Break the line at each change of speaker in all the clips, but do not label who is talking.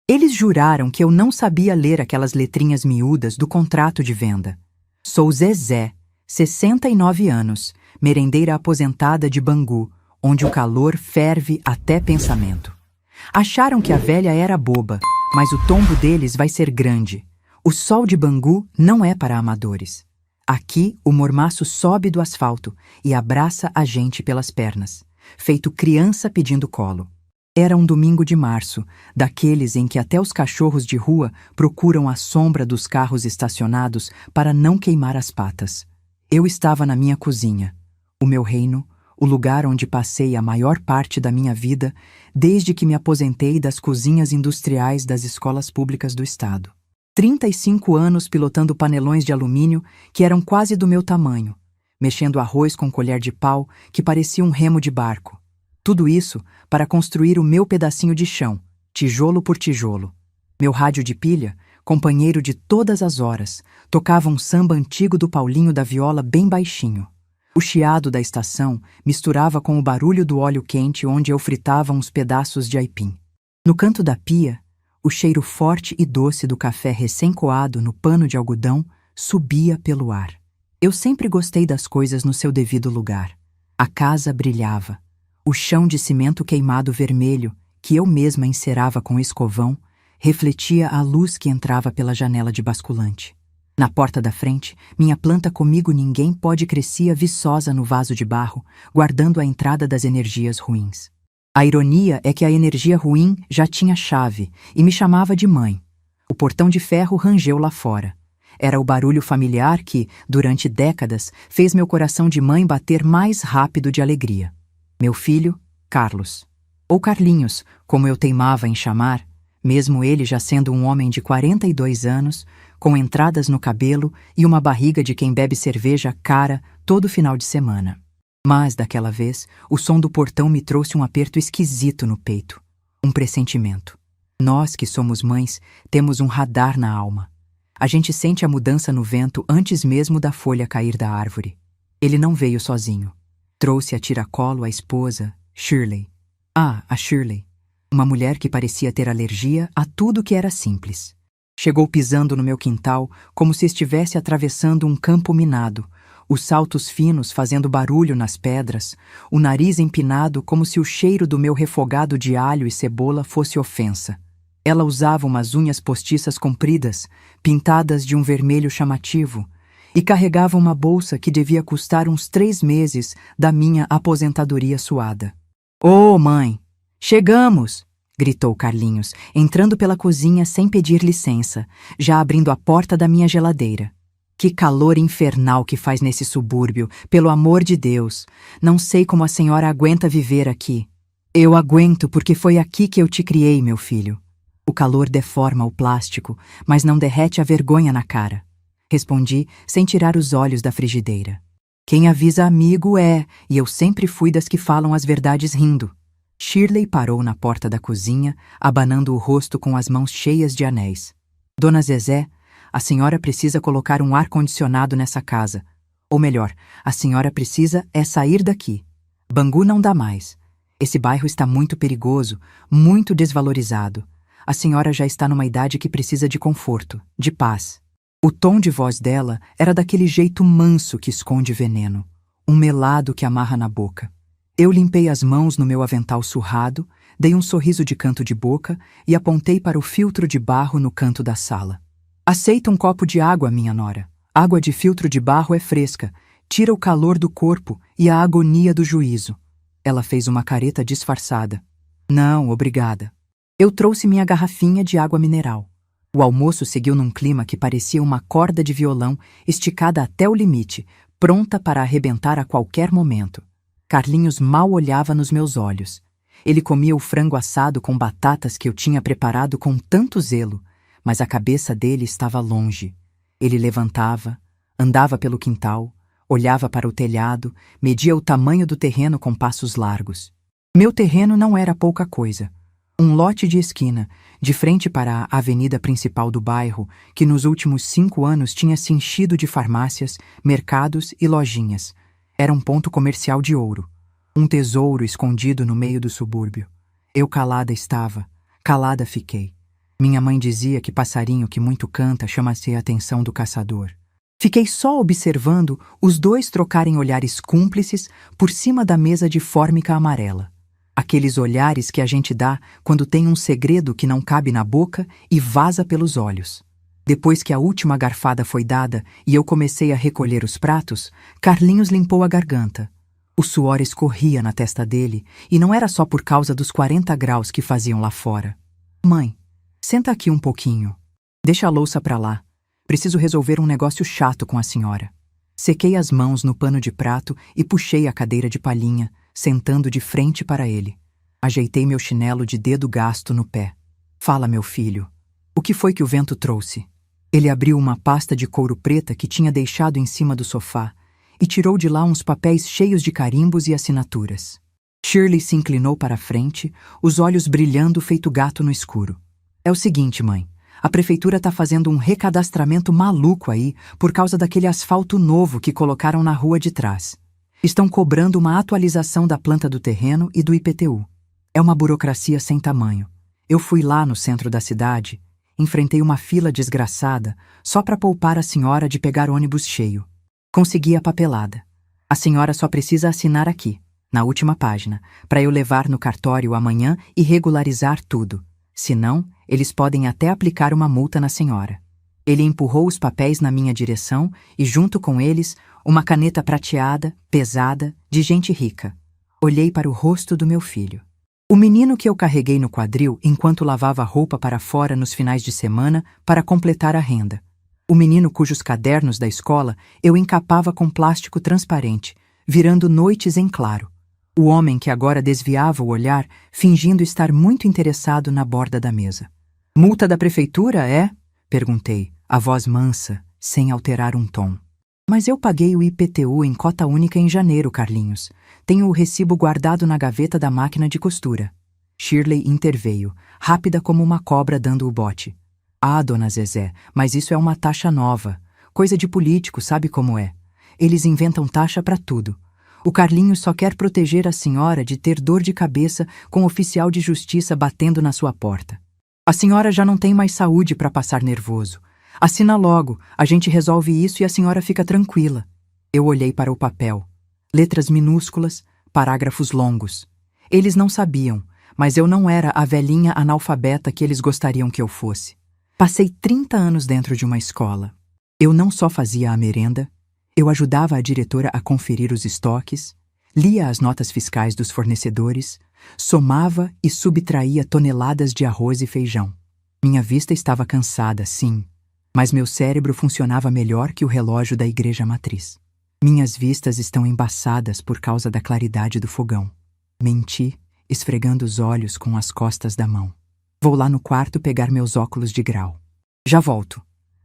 Eles juraram que eu não sabia ler aquelas letrinhas miúdas do contrato de venda. Sou Zezé, 69 anos, merendeira aposentada de Bangu, onde o calor ferve até pensamento. Acharam que a velha era boba, mas o tombo deles vai ser grande. O sol de Bangu não é para amadores. Aqui, o mormaço sobe do asfalto e abraça a gente pelas pernas, feito criança pedindo colo. Era um domingo de março, daqueles em que até os cachorros de rua procuram a sombra dos carros estacionados para não queimar as patas. Eu estava na minha cozinha, o meu reino, o lugar onde passei a maior parte da minha vida desde que me aposentei das cozinhas industriais das escolas públicas do estado. 35 anos pilotando panelões de alumínio que eram quase do meu tamanho, mexendo arroz com colher de pau que parecia um remo de barco. Tudo isso para construir o meu pedacinho de chão, tijolo por tijolo. Meu rádio de pilha, companheiro de todas as horas, tocava um samba antigo do Paulinho da Viola bem baixinho. O chiado da estação misturava com o barulho do óleo quente onde eu fritava uns pedaços de aipim. No canto da pia, o cheiro forte e doce do café recém-coado no pano de algodão subia pelo ar. Eu sempre gostei das coisas no seu devido lugar. A casa brilhava. O chão de cimento queimado vermelho, que eu mesma encerava com escovão, refletia a luz que entrava pela janela de basculante. Na porta da frente, minha planta comigo ninguém pode crescia viçosa no vaso de barro, guardando a entrada das energias ruins. A ironia é que a energia ruim já tinha chave e me chamava de mãe. O portão de ferro rangeu lá fora. Era o barulho familiar que, durante décadas, fez meu coração de mãe bater mais rápido de alegria. Meu filho, Carlos. Ou Carlinhos, como eu teimava em chamar, mesmo ele já sendo um homem de 42 anos, com entradas no cabelo e uma barriga de quem bebe cerveja cara todo final de semana. Mas, daquela vez, o som do portão me trouxe um aperto esquisito no peito, um pressentimento. Nós, que somos mães, temos um radar na alma. A gente sente a mudança no vento antes mesmo da folha cair da árvore. Ele não veio sozinho. Trouxe a tiracolo a esposa, Shirley. Ah, a Shirley. Uma mulher que parecia ter alergia a tudo que era simples. Chegou pisando no meu quintal como se estivesse atravessando um campo minado, os saltos finos fazendo barulho nas pedras, o nariz empinado como se o cheiro do meu refogado de alho e cebola fosse ofensa. Ela usava umas unhas postiças compridas, pintadas de um vermelho chamativo, e carregava uma bolsa que devia custar uns 3 meses da minha aposentadoria suada. "Ô, mãe! Chegamos!" gritou Carlinhos, entrando pela cozinha sem pedir licença, já abrindo a porta da minha geladeira. "Que calor infernal que faz nesse subúrbio, pelo amor de Deus! Não sei como a senhora aguenta viver aqui." "Eu aguento porque foi aqui que eu te criei, meu filho. O calor deforma o plástico, mas não derrete a vergonha na cara." Respondi, sem tirar os olhos da frigideira. "Quem avisa amigo é, e eu sempre fui das que falam as verdades rindo." Shirley parou na porta da cozinha, abanando o rosto com as mãos cheias de anéis. "Dona Zezé, a senhora precisa colocar um ar-condicionado nessa casa. Ou melhor, a senhora precisa é sair daqui. Bangu não dá mais. Esse bairro está muito perigoso, muito desvalorizado. A senhora já está numa idade que precisa de conforto, de paz." O tom de voz dela era daquele jeito manso que esconde veneno, um melado que amarra na boca. Eu limpei as mãos no meu avental surrado, dei um sorriso de canto de boca e apontei para o filtro de barro no canto da sala. "Aceita um copo de água, minha nora. Água de filtro de barro é fresca, tira o calor do corpo e a agonia do juízo." Ela fez uma careta disfarçada. "Não, obrigada." Eu trouxe minha garrafinha de água mineral. O almoço seguiu num clima que parecia uma corda de violão esticada até o limite, pronta para arrebentar a qualquer momento. Carlinhos mal olhava nos meus olhos. Ele comia o frango assado com batatas que eu tinha preparado com tanto zelo, mas a cabeça dele estava longe. Ele levantava, andava pelo quintal, olhava para o telhado, media o tamanho do terreno com passos largos. Meu terreno não era pouca coisa. Um lote de esquina, de frente para a avenida principal do bairro, que nos últimos 5 anos tinha se enchido de farmácias, mercados e lojinhas. Era um ponto comercial de ouro. Um tesouro escondido no meio do subúrbio. Eu calada estava, calada fiquei. Minha mãe dizia que passarinho que muito canta chama-se a atenção do caçador. Fiquei só observando os dois trocarem olhares cúmplices por cima da mesa de fórmica amarela. Aqueles olhares que a gente dá quando tem um segredo que não cabe na boca e vaza pelos olhos. Depois que a última garfada foi dada e eu comecei a recolher os pratos, Carlinhos limpou a garganta. O suor escorria na testa dele e não era só por causa dos 40 graus que faziam lá fora. Mãe, senta aqui um pouquinho. Deixa a louça pra lá. Preciso resolver um negócio chato com a senhora. Sequei as mãos no pano de prato e puxei a cadeira de palhinha, sentando de frente para ele. Ajeitei meu chinelo de dedo gasto no pé. Fala, meu filho. O que foi que o vento trouxe? Ele abriu uma pasta de couro preta que tinha deixado em cima do sofá e tirou de lá uns papéis cheios de carimbos e assinaturas. Shirley se inclinou para a frente, os olhos brilhando feito gato no escuro. É o seguinte, mãe. A prefeitura tá fazendo um recadastramento maluco aí por causa daquele asfalto novo que colocaram na rua de trás. Estão cobrando uma atualização da planta do terreno e do IPTU. É uma burocracia sem tamanho. Eu fui lá no centro da cidade, enfrentei uma fila desgraçada só para poupar a senhora de pegar ônibus cheio. Consegui a papelada. A senhora só precisa assinar aqui, na última página, para eu levar no cartório amanhã e regularizar tudo. Senão, eles podem até aplicar uma multa na senhora. Ele empurrou os papéis na minha direção e, junto com eles, uma caneta prateada, pesada, de gente rica. Olhei para o rosto do meu filho. O menino que eu carreguei no quadril enquanto lavava roupa para fora nos finais de semana para completar a renda. O menino cujos cadernos da escola eu encapava com plástico transparente, virando noites em claro. O homem que agora desviava o olhar, fingindo estar muito interessado na borda da mesa. Multa da prefeitura, é? Perguntei, a voz mansa, sem alterar um tom. Mas eu paguei o IPTU em cota única em janeiro, Carlinhos. Tenho o recibo guardado na gaveta da máquina de costura. Shirley interveio, rápida como uma cobra dando o bote. Ah, dona Zezé, mas isso é uma taxa nova. Coisa de político, sabe como é? Eles inventam taxa para tudo. O Carlinhos só quer proteger a senhora de ter dor de cabeça com o oficial de justiça batendo na sua porta. A senhora já não tem mais saúde para passar nervoso. Assina logo, a gente resolve isso e a senhora fica tranquila. Eu olhei para o papel. Letras minúsculas, parágrafos longos. Eles não sabiam, mas eu não era a velhinha analfabeta que eles gostariam que eu fosse. Passei 30 anos dentro de uma escola. Eu não só fazia a merenda, eu ajudava a diretora a conferir os estoques, lia as notas fiscais dos fornecedores, somava e subtraía toneladas de arroz e feijão. Minha vista estava cansada, sim, mas meu cérebro funcionava melhor que o relógio da igreja matriz. Minhas vistas estão embaçadas por causa da claridade do fogão. Menti, esfregando os olhos com as costas da mão. Vou lá no quarto pegar meus óculos de grau. Já volto.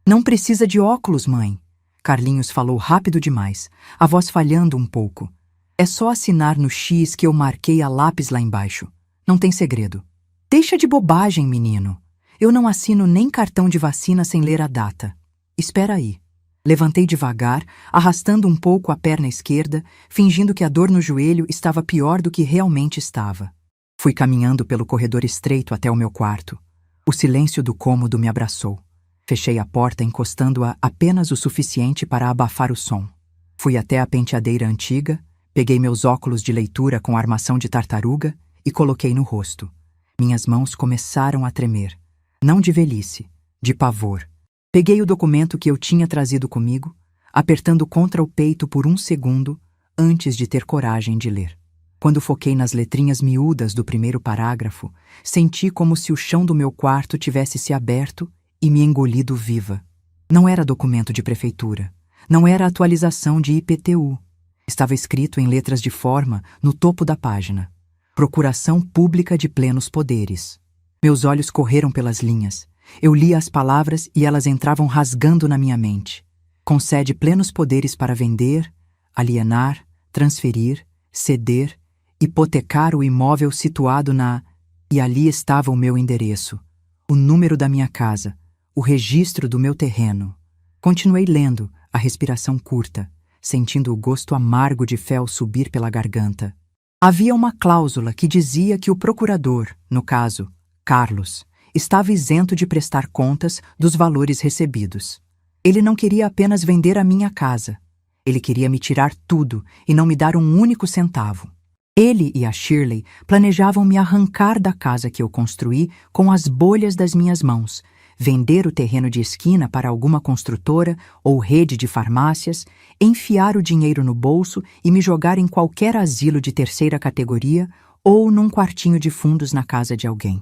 Não precisa de óculos, mãe. Carlinhos falou rápido demais, a voz falhando um pouco. É só assinar no X que eu marquei a lápis lá embaixo. Não tem segredo. Deixa de bobagem, menino. Eu não assino nem cartão de vacina sem ler a data. Espera aí. Levantei devagar, arrastando um pouco a perna esquerda, fingindo que a dor no joelho estava pior do que realmente estava. Fui caminhando pelo corredor estreito até o meu quarto. O silêncio do cômodo me abraçou. Fechei a porta encostando-a apenas o suficiente para abafar o som. Fui até a penteadeira antiga, peguei meus óculos de leitura com armação de tartaruga e coloquei no rosto. Minhas mãos começaram a tremer. Não de velhice, de pavor. Peguei o documento que eu tinha trazido comigo, apertando contra o peito por um segundo antes de ter coragem de ler. Quando foquei nas letrinhas miúdas do primeiro parágrafo, senti como se o chão do meu quarto tivesse se aberto e me engolido viva. Não era documento de prefeitura. Não era atualização de IPTU. Estava escrito em letras de forma no topo da página. Procuração Pública de Plenos Poderes. Meus olhos correram pelas linhas. Eu lia as palavras e elas entravam rasgando na minha mente. Concede plenos poderes para vender, alienar, transferir, ceder, hipotecar o imóvel situado na... E ali estava o meu endereço, o número da minha casa, o registro do meu terreno. Continuei lendo, a respiração curta, sentindo o gosto amargo de fel subir pela garganta. Havia uma cláusula que dizia que o procurador, no caso, Carlos, estava isento de prestar contas dos valores recebidos. Ele não queria apenas vender a minha casa. Ele queria me tirar tudo e não me dar um único centavo. Ele e a Shirley planejavam me arrancar da casa que eu construí com as bolhas das minhas mãos, vender o terreno de esquina para alguma construtora ou rede de farmácias, enfiar o dinheiro no bolso e me jogar em qualquer asilo de terceira categoria ou num quartinho de fundos na casa de alguém.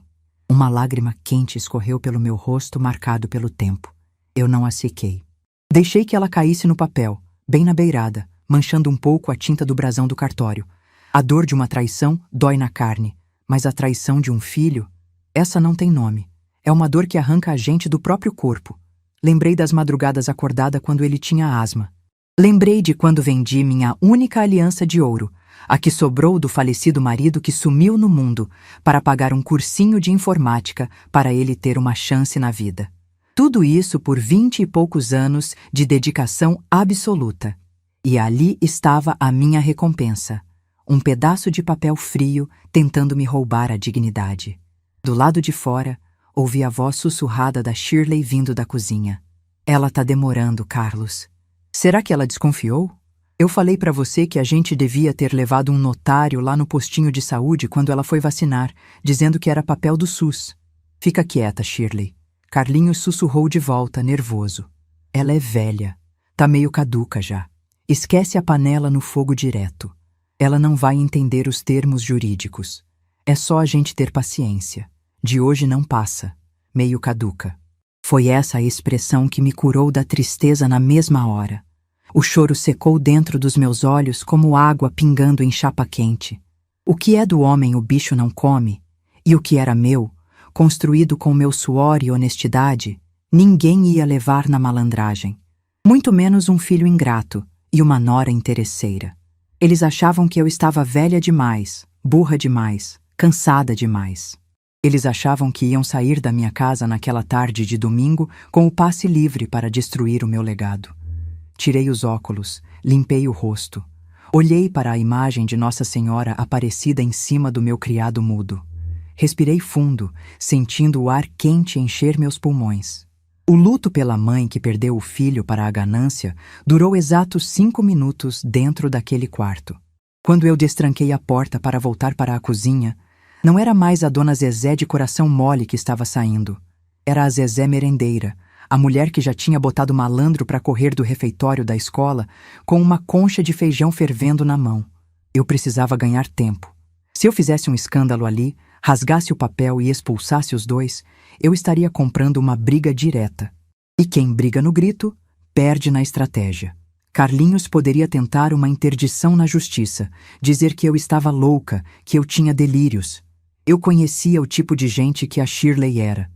Uma lágrima quente escorreu pelo meu rosto marcado pelo tempo. Eu não a sequei. Deixei que ela caísse no papel, bem na beirada, manchando um pouco a tinta do brasão do cartório. A dor de uma traição dói na carne, mas a traição de um filho, essa não tem nome. É uma dor que arranca a gente do próprio corpo. Lembrei das madrugadas acordada quando ele tinha asma. Lembrei de quando vendi minha única aliança de ouro, a que sobrou do falecido marido que sumiu no mundo, para pagar um cursinho de informática para ele ter uma chance na vida. Tudo isso por 20 e poucos anos de dedicação absoluta. E ali estava a minha recompensa. Um pedaço de papel frio tentando me roubar a dignidade. Do lado de fora, ouvi a voz sussurrada da Shirley vindo da cozinha. Ela tá demorando, Carlos. Será que ela desconfiou? Eu falei pra você que a gente devia ter levado um notário lá no postinho de saúde quando ela foi vacinar, dizendo que era papel do SUS. Fica quieta, Shirley. Carlinhos sussurrou de volta, nervoso. Ela é velha. Tá meio caduca já. Esquece a panela no fogo direto. Ela não vai entender os termos jurídicos. É só a gente ter paciência. De hoje não passa. Meio caduca. Foi essa a expressão que me curou da tristeza na mesma hora. O choro secou dentro dos meus olhos como água pingando em chapa quente. O que é do homem o bicho não come, e o que era meu, construído com meu suor e honestidade, ninguém ia levar na malandragem. Muito menos um filho ingrato e uma nora interesseira. Eles achavam que eu estava velha demais, burra demais, cansada demais. Eles achavam que iam sair da minha casa naquela tarde de domingo com o passe livre para destruir o meu legado. Tirei os óculos, limpei o rosto. Olhei para a imagem de Nossa Senhora aparecida em cima do meu criado mudo. Respirei fundo, sentindo o ar quente encher meus pulmões. O luto pela mãe que perdeu o filho para a ganância durou exatos 5 minutos dentro daquele quarto. Quando eu destranquei a porta para voltar para a cozinha, não era mais a dona Zezé de coração mole que estava saindo. Era a Zezé merendeira, a mulher que já tinha botado malandro para correr do refeitório da escola com uma concha de feijão fervendo na mão. Eu precisava ganhar tempo. Se eu fizesse um escândalo ali, rasgasse o papel e expulsasse os dois, eu estaria comprando uma briga direta. E quem briga no grito, perde na estratégia. Carlinhos poderia tentar uma interdição na justiça, dizer que eu estava louca, que eu tinha delírios. Eu conhecia o tipo de gente que a Shirley era.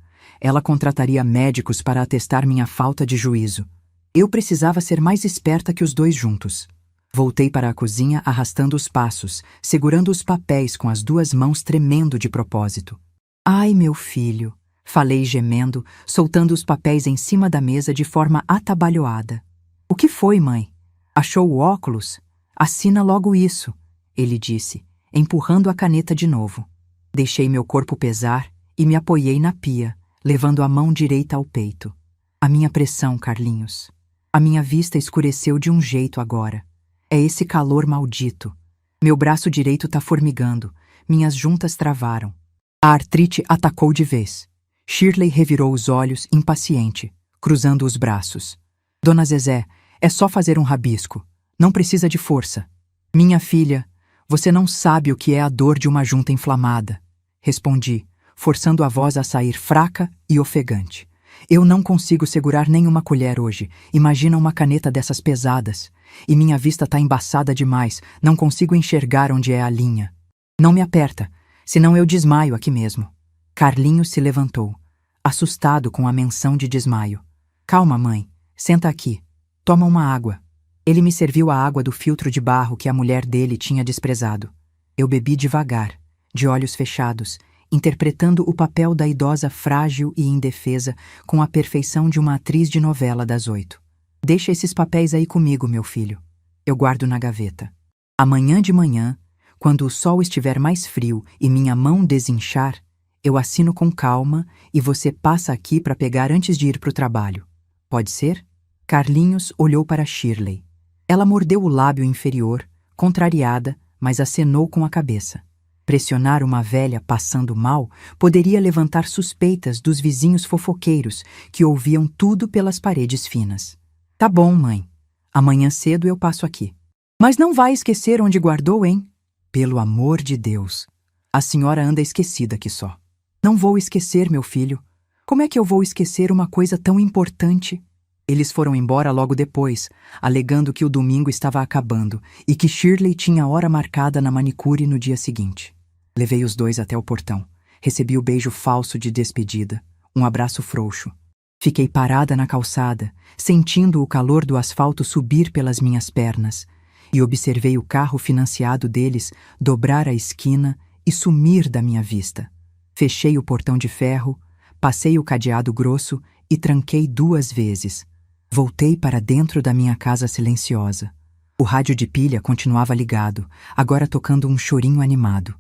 Ela contrataria médicos para atestar minha falta de juízo. Eu precisava ser mais esperta que os dois juntos. Voltei para a cozinha arrastando os passos, segurando os papéis com as 2 mãos tremendo de propósito. Ai, meu filho, falei gemendo, soltando os papéis em cima da mesa de forma atabalhoada. O que foi, mãe? Achou o óculos? Assina logo isso, ele disse, empurrando a caneta de novo. Deixei meu corpo pesar e me apoiei na pia, levando a mão direita ao peito. A minha pressão, Carlinhos. A minha vista escureceu de um jeito agora. É esse calor maldito. Meu braço direito tá formigando. Minhas juntas travaram. A artrite atacou de vez. Shirley revirou os olhos, impaciente, cruzando os braços. Dona Zezé, é só fazer um rabisco. Não precisa de força. Minha filha, você não sabe o que é a dor de uma junta inflamada. Respondi, forçando a voz a sair fraca e ofegante. Eu não consigo segurar nenhuma colher hoje. Imagina uma caneta dessas pesadas. E minha vista tá embaçada demais. Não consigo enxergar onde é a linha. Não me aperta, senão eu desmaio aqui mesmo. Carlinhos se levantou, assustado com a menção de desmaio. Calma, mãe. Senta aqui. Toma uma água. Ele me serviu a água do filtro de barro que a mulher dele tinha desprezado. Eu bebi devagar, de olhos fechados, interpretando o papel da idosa frágil e indefesa com a perfeição de uma atriz de novela das 8. Deixa esses papéis aí comigo, meu filho. Eu guardo na gaveta. Amanhã de manhã, quando o sol estiver mais frio e minha mão desinchar, Eu assino com calma e você passa aqui para pegar antes de ir para o trabalho. Pode ser? Carlinhos olhou para Shirley. Ela mordeu o lábio inferior, contrariada, mas acenou com a cabeça. Pressionar uma velha passando mal poderia levantar suspeitas dos vizinhos fofoqueiros que ouviam tudo pelas paredes finas. Tá bom, mãe. Amanhã cedo eu passo aqui. Mas não vai esquecer onde guardou, hein? Pelo amor de Deus. A senhora anda esquecida aqui só. Não vou esquecer, meu filho. Como é que eu vou esquecer uma coisa tão importante? Eles foram embora logo depois, alegando que o domingo estava acabando e que Shirley tinha hora marcada na manicure no dia seguinte. Levei os dois até o portão. Recebi o beijo falso de despedida, um abraço frouxo. Fiquei parada na calçada, sentindo o calor do asfalto subir pelas minhas pernas, e observei o carro financiado deles dobrar a esquina e sumir da minha vista. Fechei o portão de ferro, passei o cadeado grosso e tranquei 2 vezes. Voltei para dentro da minha casa silenciosa. O rádio de pilha continuava ligado, agora tocando um chorinho animado.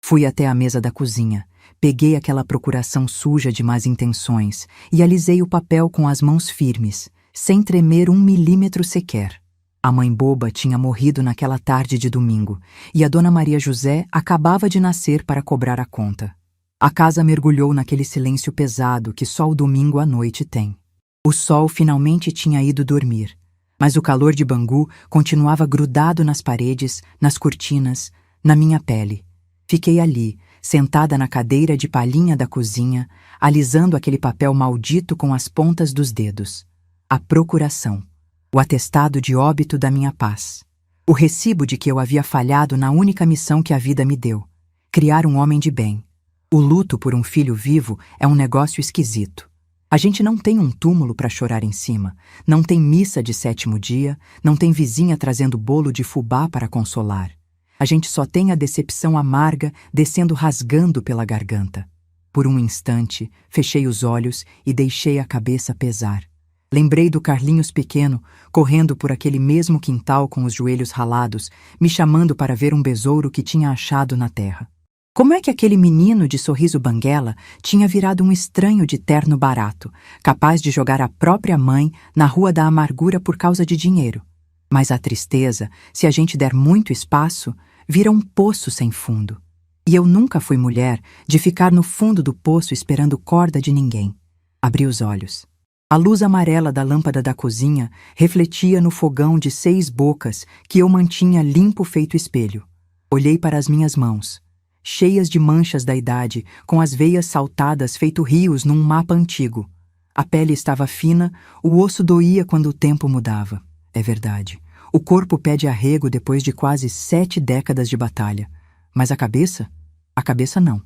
Fui até a mesa da cozinha, peguei aquela procuração suja de más intenções e alisei o papel com as mãos firmes, sem tremer 1 milímetro sequer. A mãe boba tinha morrido naquela tarde de domingo e a dona Maria José acabava de nascer para cobrar a conta. A casa mergulhou naquele silêncio pesado que só o domingo à noite tem. O sol finalmente tinha ido dormir, mas o calor de Bangu continuava grudado nas paredes, nas cortinas, na minha pele. Fiquei ali, sentada na cadeira de palhinha da cozinha, alisando aquele papel maldito com as pontas dos dedos. A procuração. O atestado de óbito da minha paz. O recibo de que eu havia falhado na única missão que a vida me deu: criar um homem de bem. O luto por um filho vivo é um negócio esquisito. A gente não tem um túmulo para chorar em cima, não tem missa de 7º dia, não tem vizinha trazendo bolo de fubá para consolar. A gente só tem a decepção amarga descendo rasgando pela garganta. Por um instante, fechei os olhos e deixei a cabeça pesar. Lembrei do Carlinhos pequeno, correndo por aquele mesmo quintal com os joelhos ralados, me chamando para ver um besouro que tinha achado na terra. Como é que aquele menino de sorriso banguela tinha virado um estranho de terno barato, capaz de jogar a própria mãe na rua da amargura por causa de dinheiro? Mas a tristeza, se a gente der muito espaço, vira um poço sem fundo. E eu nunca fui mulher de ficar no fundo do poço esperando corda de ninguém. Abri os olhos. A luz amarela da lâmpada da cozinha refletia no fogão de 6 bocas que eu mantinha limpo feito espelho. Olhei para as minhas mãos, cheias de manchas da idade, com as veias saltadas feito rios num mapa antigo. A pele estava fina, o osso doía quando o tempo mudava. É verdade. O corpo pede arrego depois de quase 7 décadas de batalha. Mas a cabeça? A cabeça não.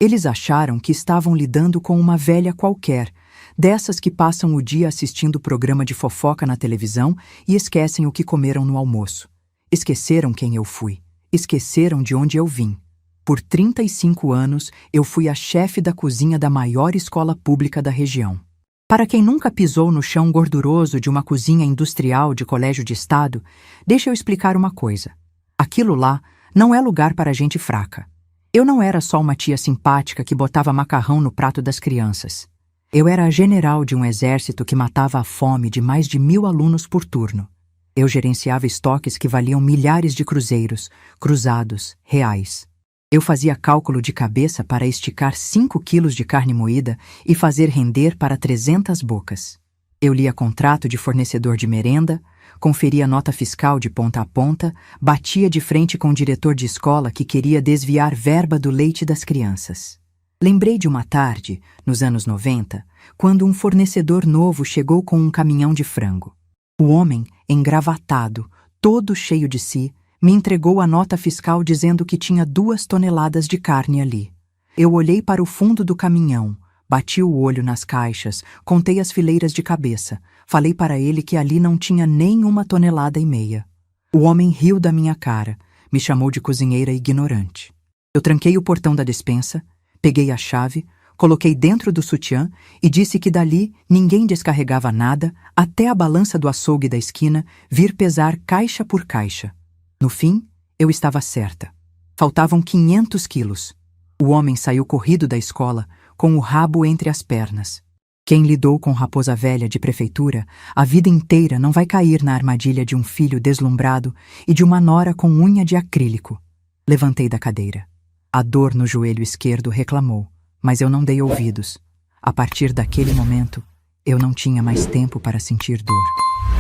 Eles acharam que estavam lidando com uma velha qualquer, dessas que passam o dia assistindo programa de fofoca na televisão e esquecem o que comeram no almoço. Esqueceram quem eu fui. Esqueceram de onde eu vim. Por 35 anos, eu fui a chefe da cozinha da maior escola pública da região. Para quem nunca pisou no chão gorduroso de uma cozinha industrial de colégio de estado, deixa eu explicar uma coisa. Aquilo lá não é lugar para gente fraca. Eu não era só uma tia simpática que botava macarrão no prato das crianças. Eu era a general de um exército que matava a fome de mais de 1000 alunos por turno. Eu gerenciava estoques que valiam milhares de cruzeiros, cruzados, reais. Eu fazia cálculo de cabeça para esticar 5 quilos de carne moída e fazer render para 300 bocas. Eu lia contrato de fornecedor de merenda, conferia nota fiscal de ponta a ponta, batia de frente com o diretor de escola que queria desviar verba do leite das crianças. Lembrei de uma tarde, nos anos 90, quando um fornecedor novo chegou com um caminhão de frango. O homem, engravatado, todo cheio de si, me entregou a nota fiscal dizendo que tinha 2 toneladas de carne ali. Eu olhei para o fundo do caminhão, bati o olho nas caixas, contei as fileiras de cabeça, falei para ele que ali não tinha nem 1,5 toneladas. O homem riu da minha cara, me chamou de cozinheira ignorante. Eu tranquei o portão da despensa, peguei a chave, coloquei dentro do sutiã e disse que dali ninguém descarregava nada até a balança do açougue da esquina vir pesar caixa por caixa. No fim, eu estava certa. Faltavam 500 quilos. O homem saiu corrido da escola, com o rabo entre as pernas. Quem lidou com raposa velha de prefeitura, a vida inteira não vai cair na armadilha de um filho deslumbrado e de uma nora com unha de acrílico. Levantei da cadeira. A dor no joelho esquerdo reclamou, mas eu não dei ouvidos. A partir daquele momento, eu não tinha mais tempo para sentir dor.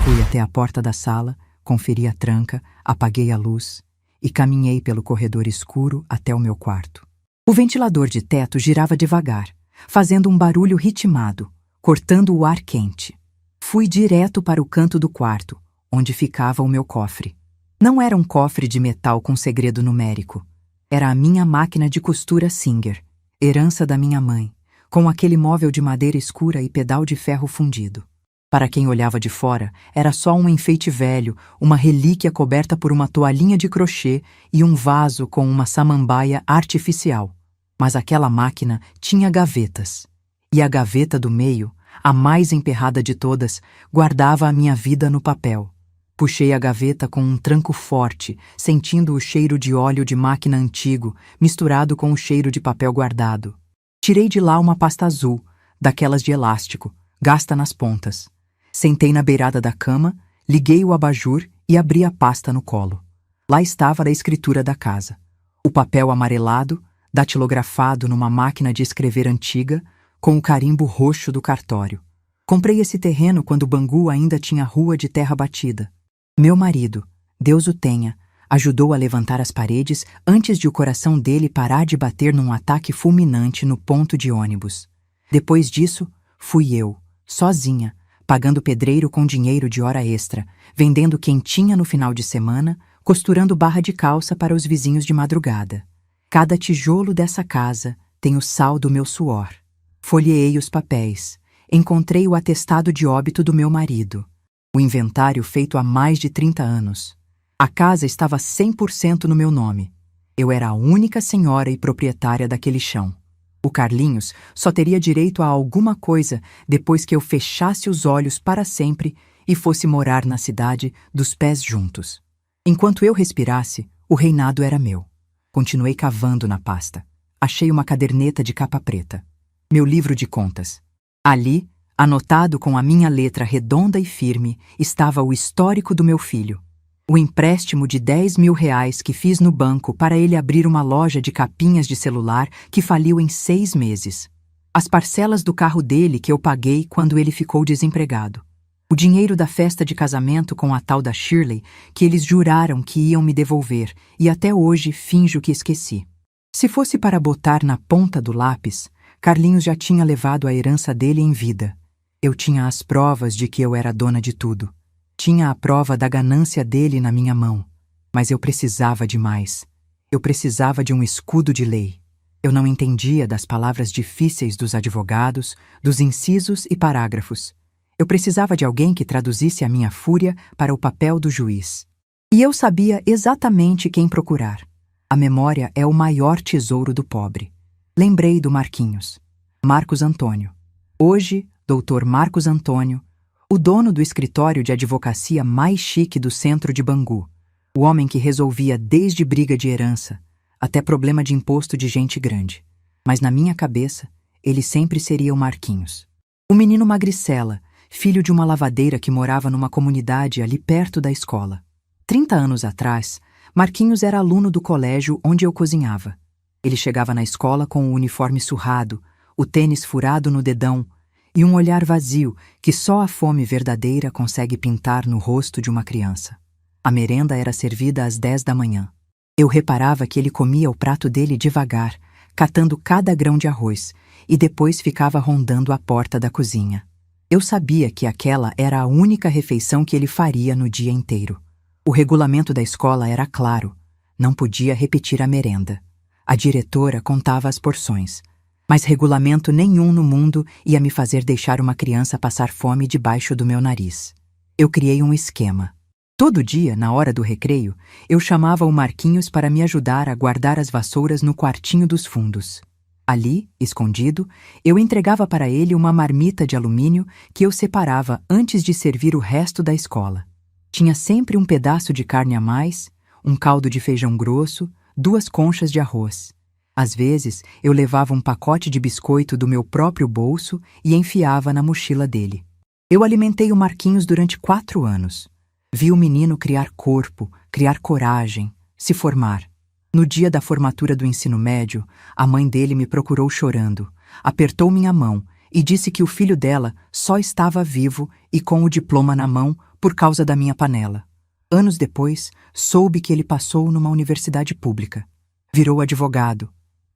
Fui até a porta da sala, conferi a tranca, apaguei a luz e caminhei pelo corredor escuro até o meu quarto. O ventilador de teto girava devagar, fazendo um barulho ritmado, cortando o ar quente. Fui direto para o canto do quarto, onde ficava o meu cofre. Não era um cofre de metal com segredo numérico. Era a minha máquina de costura Singer, herança da minha mãe, com aquele móvel de madeira escura e pedal de ferro fundido. Para quem olhava de fora, era só um enfeite velho, uma relíquia coberta por uma toalhinha de crochê e um vaso com uma samambaia artificial. Mas aquela máquina tinha gavetas. E a gaveta do meio, a mais emperrada de todas, guardava a minha vida no papel. Puxei a gaveta com um tranco forte, sentindo o cheiro de óleo de máquina antigo, misturado com o cheiro de papel guardado. Tirei de lá uma pasta azul, daquelas de elástico, gasta nas pontas. Sentei na beirada da cama, liguei o abajur e abri a pasta no colo. Lá estava a escritura da casa. O papel amarelado, datilografado numa máquina de escrever antiga, com o carimbo roxo do cartório. Comprei esse terreno quando Bangu ainda tinha rua de terra batida. Meu marido, Deus o tenha, ajudou a levantar as paredes antes de o coração dele parar de bater num ataque fulminante no ponto de ônibus. Depois disso, fui eu, sozinha, pagando pedreiro com dinheiro de hora extra, vendendo quentinha no final de semana, costurando barra de calça para os vizinhos de madrugada. Cada tijolo dessa casa tem o sal do meu suor. Folheei os papéis. Encontrei o atestado de óbito do meu marido. O inventário feito há mais de 30 anos. A casa estava 100% no meu nome. Eu era a única senhora e proprietária daquele chão. O Carlinhos só teria direito a alguma coisa depois que eu fechasse os olhos para sempre e fosse morar na cidade dos pés juntos. Enquanto eu respirasse, o reinado era meu. Continuei cavando na pasta. Achei uma caderneta de capa preta. Meu livro de contas. Ali, anotado com a minha letra redonda e firme, estava o histórico do meu filho. O empréstimo de R$ 10.000 que fiz no banco para ele abrir uma loja de capinhas de celular que faliu em 6 meses. As parcelas do carro dele que eu paguei quando ele ficou desempregado. O dinheiro da festa de casamento com a tal da Shirley que eles juraram que iam me devolver e até hoje finjo que esqueci. Se fosse para botar na ponta do lápis, Carlinhos já tinha levado a herança dele em vida. Eu tinha as provas de que eu era dona de tudo. Tinha a prova da ganância dele na minha mão. Mas eu precisava de mais. Eu precisava de um escudo de lei. Eu não entendia das palavras difíceis dos advogados, dos incisos e parágrafos. Eu precisava de alguém que traduzisse a minha fúria para o papel do juiz. E eu sabia exatamente quem procurar. A memória é o maior tesouro do pobre. Lembrei do Marquinhos. Marcos Antônio. Hoje, Dr. Marcos Antônio, o dono do escritório de advocacia mais chique do centro de Bangu. O homem que resolvia desde briga de herança até problema de imposto de gente grande. Mas na minha cabeça, ele sempre seria o Marquinhos. O menino magricela, filho de uma lavadeira que morava numa comunidade ali perto da escola. 30 anos atrás, Marquinhos era aluno do colégio onde eu cozinhava. Ele chegava na escola com o uniforme surrado, o tênis furado no dedão e um olhar vazio que só a fome verdadeira consegue pintar no rosto de uma criança. A merenda era servida às 10 da manhã. Eu reparava que ele comia o prato dele devagar, catando cada grão de arroz, e depois ficava rondando a porta da cozinha. Eu sabia que aquela era a única refeição que ele faria no dia inteiro. O regulamento da escola era claro. Não podia repetir a merenda. A diretora contava as porções. Mas regulamento nenhum no mundo ia me fazer deixar uma criança passar fome debaixo do meu nariz. Eu criei um esquema. Todo dia, na hora do recreio, eu chamava o Marquinhos para me ajudar a guardar as vassouras no quartinho dos fundos. Ali, escondido, eu entregava para ele uma marmita de alumínio que eu separava antes de servir o resto da escola. Tinha sempre um pedaço de carne a mais, um caldo de feijão grosso, 2 conchas de arroz. Às vezes, eu levava um pacote de biscoito do meu próprio bolso e enfiava na mochila dele. Eu alimentei o Marquinhos durante 4 anos. Vi o menino criar corpo, criar coragem, se formar. No dia da formatura do ensino médio, a mãe dele me procurou chorando, apertou minha mão e disse que o filho dela só estava vivo e com o diploma na mão por causa da minha panela. Anos depois, soube que ele passou numa universidade pública. Virou advogado.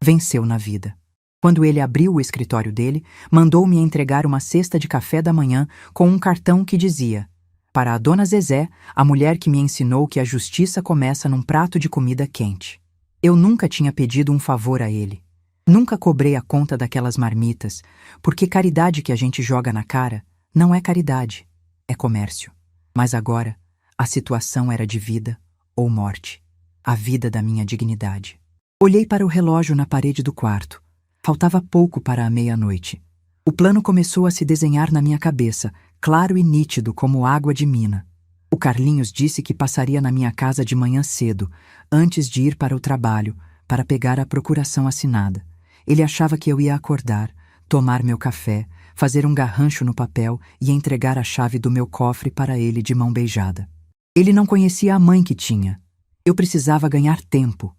Venceu na vida. Quando ele abriu o escritório dele, mandou-me entregar uma cesta de café da manhã com um cartão que dizia: para a dona Zezé, a mulher que me ensinou que a justiça começa num prato de comida quente. Eu nunca tinha pedido um favor a ele. Nunca cobrei a conta daquelas marmitas, porque caridade que a gente joga na cara não é caridade, é comércio. Mas agora, a situação era de vida ou morte, a vida da minha dignidade. Olhei para o relógio na parede do quarto. Faltava pouco para a meia-noite. O plano começou a se desenhar na minha cabeça, claro e nítido como água de mina. O Carlinhos disse que passaria na minha casa de manhã cedo, antes de ir para o trabalho, para pegar a procuração assinada. Ele achava que eu ia acordar, tomar meu café, fazer um garrancho no papel e entregar a chave do meu cofre para ele de mão beijada. Ele não conhecia a mãe que tinha. Eu precisava ganhar tempo.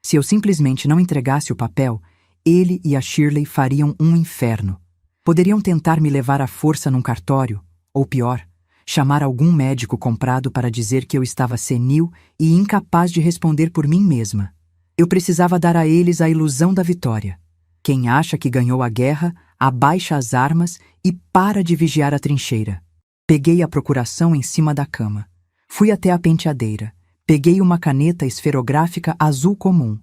Se eu simplesmente não entregasse o papel, ele e a Shirley fariam um inferno. Poderiam tentar me levar à força num cartório, ou pior, chamar algum médico comprado para dizer que eu estava senil e incapaz de responder por mim mesma. Eu precisava dar a eles a ilusão da vitória. Quem acha que ganhou a guerra, abaixa as armas e para de vigiar a trincheira. Peguei a procuração em cima da cama. Fui até a penteadeira. Peguei uma caneta esferográfica azul comum.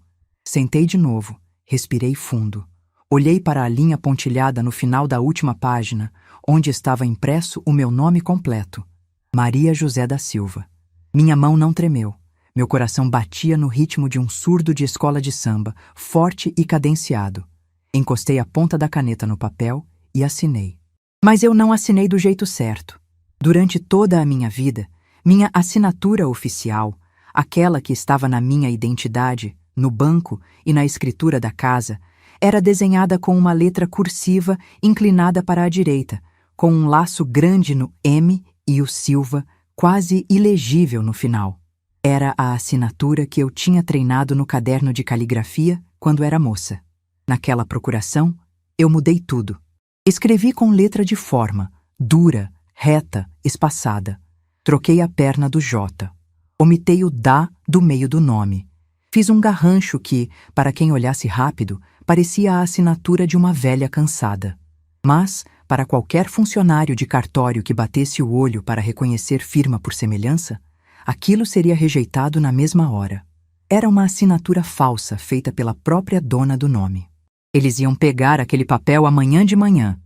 Sentei de novo. Respirei fundo. Olhei para a linha pontilhada no final da última página, onde estava impresso o meu nome completo. Maria José da Silva. Minha mão não tremeu. Meu coração batia no ritmo de um surdo de escola de samba, forte e cadenciado. Encostei a ponta da caneta no papel e assinei. Mas eu não assinei do jeito certo. Durante toda a minha vida, minha assinatura oficial, aquela que estava na minha identidade, no banco e na escritura da casa, era desenhada com uma letra cursiva inclinada para a direita, com um laço grande no M e o Silva quase ilegível no final. Era a assinatura que eu tinha treinado no caderno de caligrafia quando era moça. Naquela procuração, eu mudei tudo. Escrevi com letra de forma, dura, reta, espaçada. Troquei a perna do J. Omitei o da do meio do nome. Fiz um garrancho que, para quem olhasse rápido, parecia a assinatura de uma velha cansada. Mas, para qualquer funcionário de cartório que batesse o olho para reconhecer firma por semelhança, aquilo seria rejeitado na mesma hora. Era uma assinatura falsa feita pela própria dona do nome. Eles iam pegar aquele papel amanhã de manhã.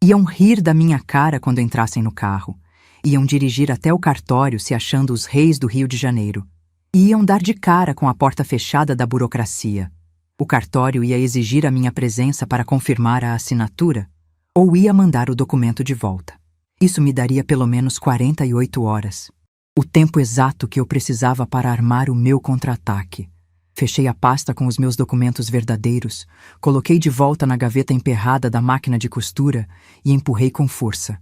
Iam rir da minha cara quando entrassem no carro. Iam dirigir até o cartório se achando os reis do Rio de Janeiro. Iam dar de cara com a porta fechada da burocracia. O cartório ia exigir a minha presença para confirmar a assinatura, ou ia mandar o documento de volta. Isso me daria pelo menos 48 horas. O tempo exato que eu precisava para armar o meu contra-ataque. Fechei a pasta com os meus documentos verdadeiros, coloquei de volta na gaveta emperrada da máquina de costura e empurrei com força.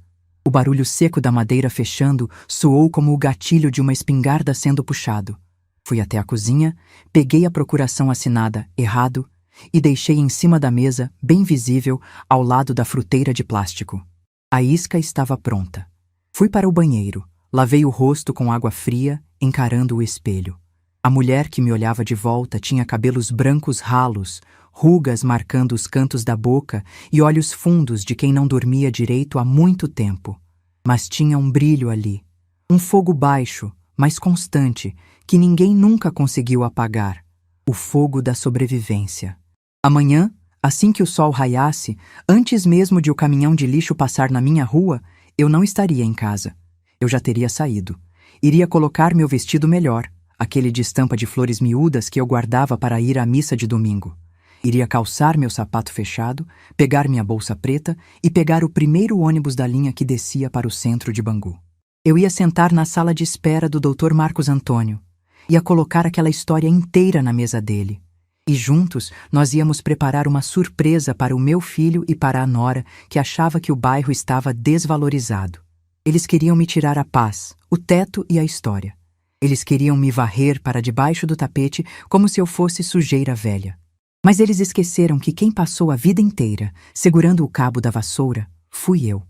O barulho seco da madeira fechando soou como o gatilho de uma espingarda sendo puxado. Fui até a cozinha, peguei a procuração assinada errado e deixei em cima da mesa, bem visível, ao lado da fruteira de plástico. A isca estava pronta. Fui para o banheiro, lavei o rosto com água fria, encarando o espelho. A mulher que me olhava de volta tinha cabelos brancos ralos, rugas marcando os cantos da boca e olhos fundos de quem não dormia direito há muito tempo. Mas tinha um brilho ali, um fogo baixo, mas constante, que ninguém nunca conseguiu apagar, o fogo da sobrevivência. Amanhã, assim que o sol raiasse, antes mesmo de o caminhão de lixo passar na minha rua, eu não estaria em casa. Eu já teria saído. Iria colocar meu vestido melhor, aquele de estampa de flores miúdas que eu guardava para ir à missa de domingo. Iria calçar meu sapato fechado, pegar minha bolsa preta e pegar o primeiro ônibus da linha que descia para o centro de Bangu. Eu ia sentar na sala de espera do Dr. Marcos Antônio. Ia colocar aquela história inteira na mesa dele. E juntos nós íamos preparar uma surpresa para o meu filho e para a nora, que achava que o bairro estava desvalorizado. Eles queriam me tirar a paz, o teto e a história. Eles queriam me varrer para debaixo do tapete como se eu fosse sujeira velha. Mas eles esqueceram que quem passou a vida inteira segurando o cabo da vassoura fui eu.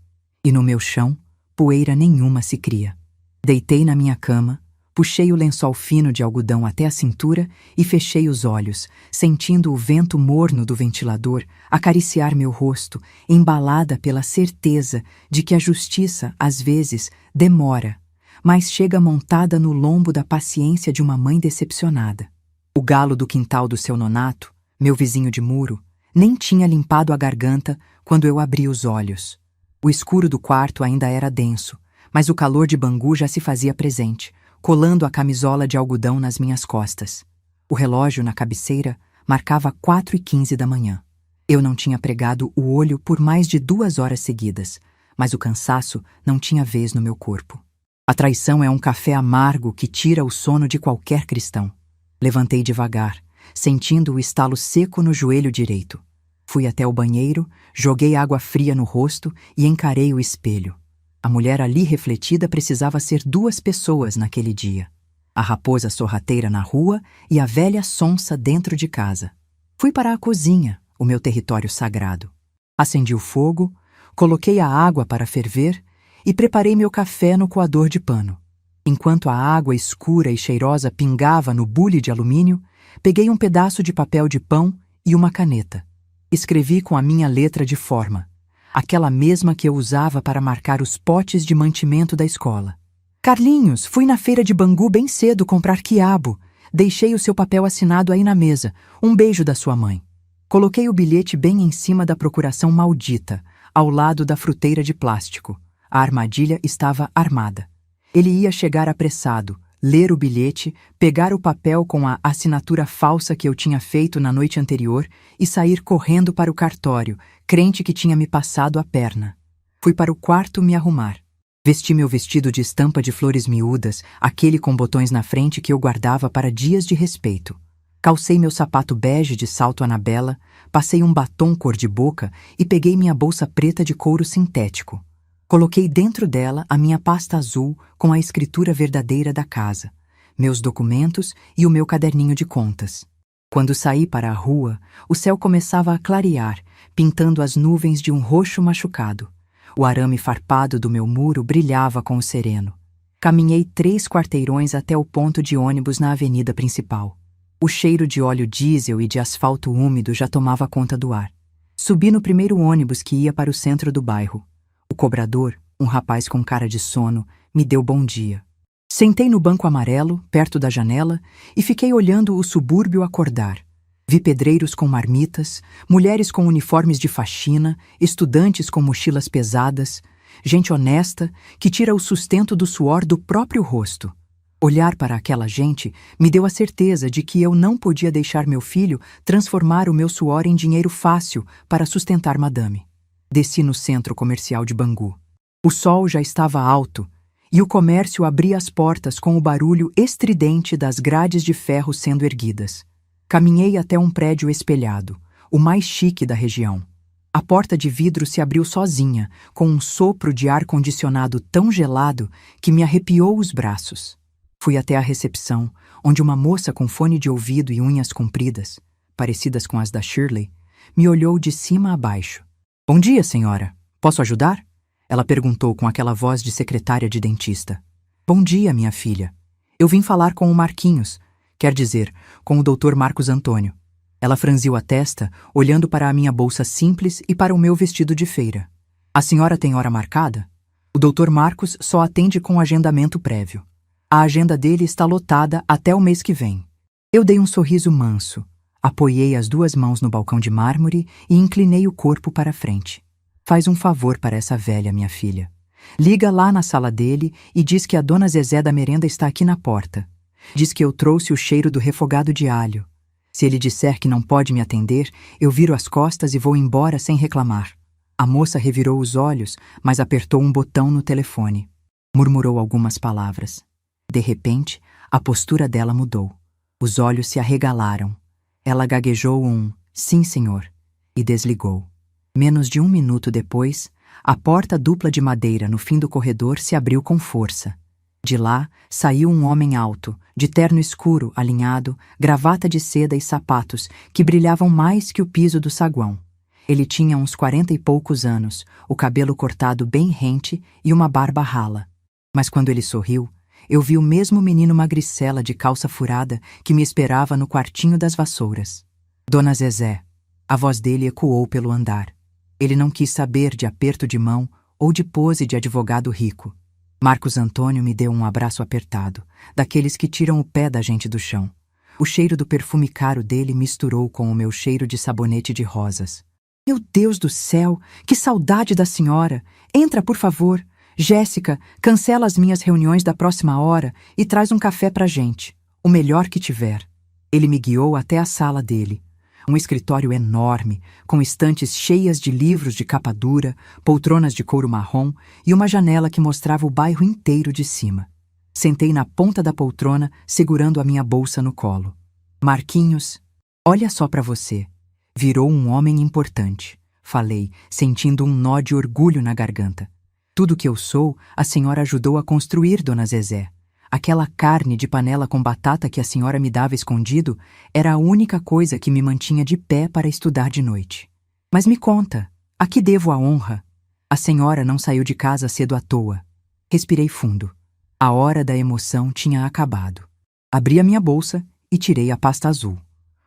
E no meu chão, poeira nenhuma se cria. Deitei na minha cama, puxei o lençol fino de algodão até a cintura e fechei os olhos, sentindo o vento morno do ventilador acariciar meu rosto, embalada pela certeza de que a justiça, às vezes, demora, mas chega montada no lombo da paciência de uma mãe decepcionada. O galo do quintal do seu Nonato, meu vizinho de muro, nem tinha limpado a garganta quando eu abri os olhos. O escuro do quarto ainda era denso, mas o calor de Bangu já se fazia presente, colando a camisola de algodão nas minhas costas. O relógio na cabeceira marcava 4h15 da manhã. Eu não tinha pregado o olho por mais de 2 horas seguidas, mas o cansaço não tinha vez no meu corpo. A traição é um café amargo que tira o sono de qualquer cristão. Levantei devagar, sentindo o estalo seco no joelho direito. Fui até o banheiro, joguei água fria no rosto e encarei o espelho. A mulher ali refletida precisava ser 2 pessoas naquele dia. A raposa sorrateira na rua e a velha sonsa dentro de casa. Fui para a cozinha, o meu território sagrado. Acendi o fogo, coloquei a água para ferver e preparei meu café no coador de pano. Enquanto a água escura e cheirosa pingava no bule de alumínio, peguei um pedaço de papel de pão e uma caneta. Escrevi com a minha letra de forma, aquela mesma que eu usava para marcar os potes de mantimento da escola. Carlinhos, fui na feira de Bangu bem cedo comprar quiabo. Deixei o seu papel assinado aí na mesa. Um beijo da sua mãe. Coloquei o bilhete bem em cima da procuração maldita, ao lado da fruteira de plástico. A armadilha estava armada. Ele ia chegar apressado, ler o bilhete, pegar o papel com a assinatura falsa que eu tinha feito na noite anterior e sair correndo para o cartório, crente que tinha me passado a perna. Fui para o quarto me arrumar. Vesti meu vestido de estampa de flores miúdas, aquele com botões na frente que eu guardava para dias de respeito. Calcei meu sapato bege de salto Anabela, passei um batom cor de boca e peguei minha bolsa preta de couro sintético. Coloquei dentro dela a minha pasta azul com a escritura verdadeira da casa, meus documentos e o meu caderninho de contas. Quando saí para a rua, o céu começava a clarear, pintando as nuvens de um roxo machucado. O arame farpado do meu muro brilhava com o sereno. Caminhei 3 quarteirões até o ponto de ônibus na avenida principal. O cheiro de óleo diesel e de asfalto úmido já tomava conta do ar. Subi no primeiro ônibus que ia para o centro do bairro. O cobrador, um rapaz com cara de sono, me deu bom dia. Sentei no banco amarelo, perto da janela, e fiquei olhando o subúrbio acordar. Vi pedreiros com marmitas, mulheres com uniformes de faxina, estudantes com mochilas pesadas, gente honesta que tira o sustento do suor do próprio rosto. Olhar para aquela gente me deu a certeza de que eu não podia deixar meu filho transformar o meu suor em dinheiro fácil para sustentar madame. Desci no centro comercial de Bangu. O sol já estava alto e o comércio abria as portas com o barulho estridente das grades de ferro sendo erguidas. Caminhei até um prédio espelhado, o mais chique da região. A porta de vidro se abriu sozinha, com um sopro de ar-condicionado tão gelado que me arrepiou os braços. Fui até a recepção, onde uma moça com fone de ouvido e unhas compridas, parecidas com as da Shirley, me olhou de cima a baixo. "Bom dia, senhora. Posso ajudar?" Ela perguntou com aquela voz de secretária de dentista. "Bom dia, minha filha. Eu vim falar com o Marquinhos, quer dizer, com o Dr. Marcos Antônio." Ela franziu a testa, olhando para a minha bolsa simples e para o meu vestido de feira. "A senhora tem hora marcada?" O Dr. Marcos só atende com agendamento prévio. A agenda dele está lotada até o mês que vem. Eu dei um sorriso manso. Apoiei as 2 mãos no balcão de mármore e inclinei o corpo para a frente. "Faz um favor para essa velha, minha filha. Liga lá na sala dele e diz que a dona Zezé da merenda está aqui na porta. Diz que eu trouxe o cheiro do refogado de alho. Se ele disser que não pode me atender, eu viro as costas e vou embora sem reclamar." A moça revirou os olhos, mas apertou um botão no telefone. Murmurou algumas palavras. De repente, a postura dela mudou. Os olhos se arregalaram. Ela gaguejou um "sim, senhor" e desligou. Menos de 1 minuto depois, a porta dupla de madeira no fim do corredor se abriu com força. De lá, saiu um homem alto, de terno escuro, alinhado, gravata de seda e sapatos que brilhavam mais que o piso do saguão. Ele tinha uns 40 e poucos anos, o cabelo cortado bem rente e uma barba rala. Mas quando ele sorriu, eu vi o mesmo menino magricela de calça furada que me esperava no quartinho das vassouras. Dona Zezé. A voz dele ecoou pelo andar. Ele não quis saber de aperto de mão ou de pose de advogado rico. Marcos Antônio me deu um abraço apertado, daqueles que tiram o pé da gente do chão. O cheiro do perfume caro dele misturou com o meu cheiro de sabonete de rosas. Meu Deus do céu, que saudade da senhora! Entra, por favor. Jéssica, cancela as minhas reuniões da próxima hora e traz um café pra gente, o melhor que tiver. Ele me guiou até a sala dele. Um escritório enorme, com estantes cheias de livros de capa dura, poltronas de couro marrom e uma janela que mostrava o bairro inteiro de cima. Sentei na ponta da poltrona, segurando a minha bolsa no colo. Marquinhos, olha só pra você. Virou um homem importante, falei, sentindo um nó de orgulho na garganta. Tudo que eu sou, a senhora ajudou a construir, dona Zezé. Aquela carne de panela com batata que a senhora me dava escondido era a única coisa que me mantinha de pé para estudar de noite. Mas me conta, a que devo a honra? A senhora não saiu de casa cedo à toa. Respirei fundo. A hora da emoção tinha acabado. Abri a minha bolsa e tirei a pasta azul.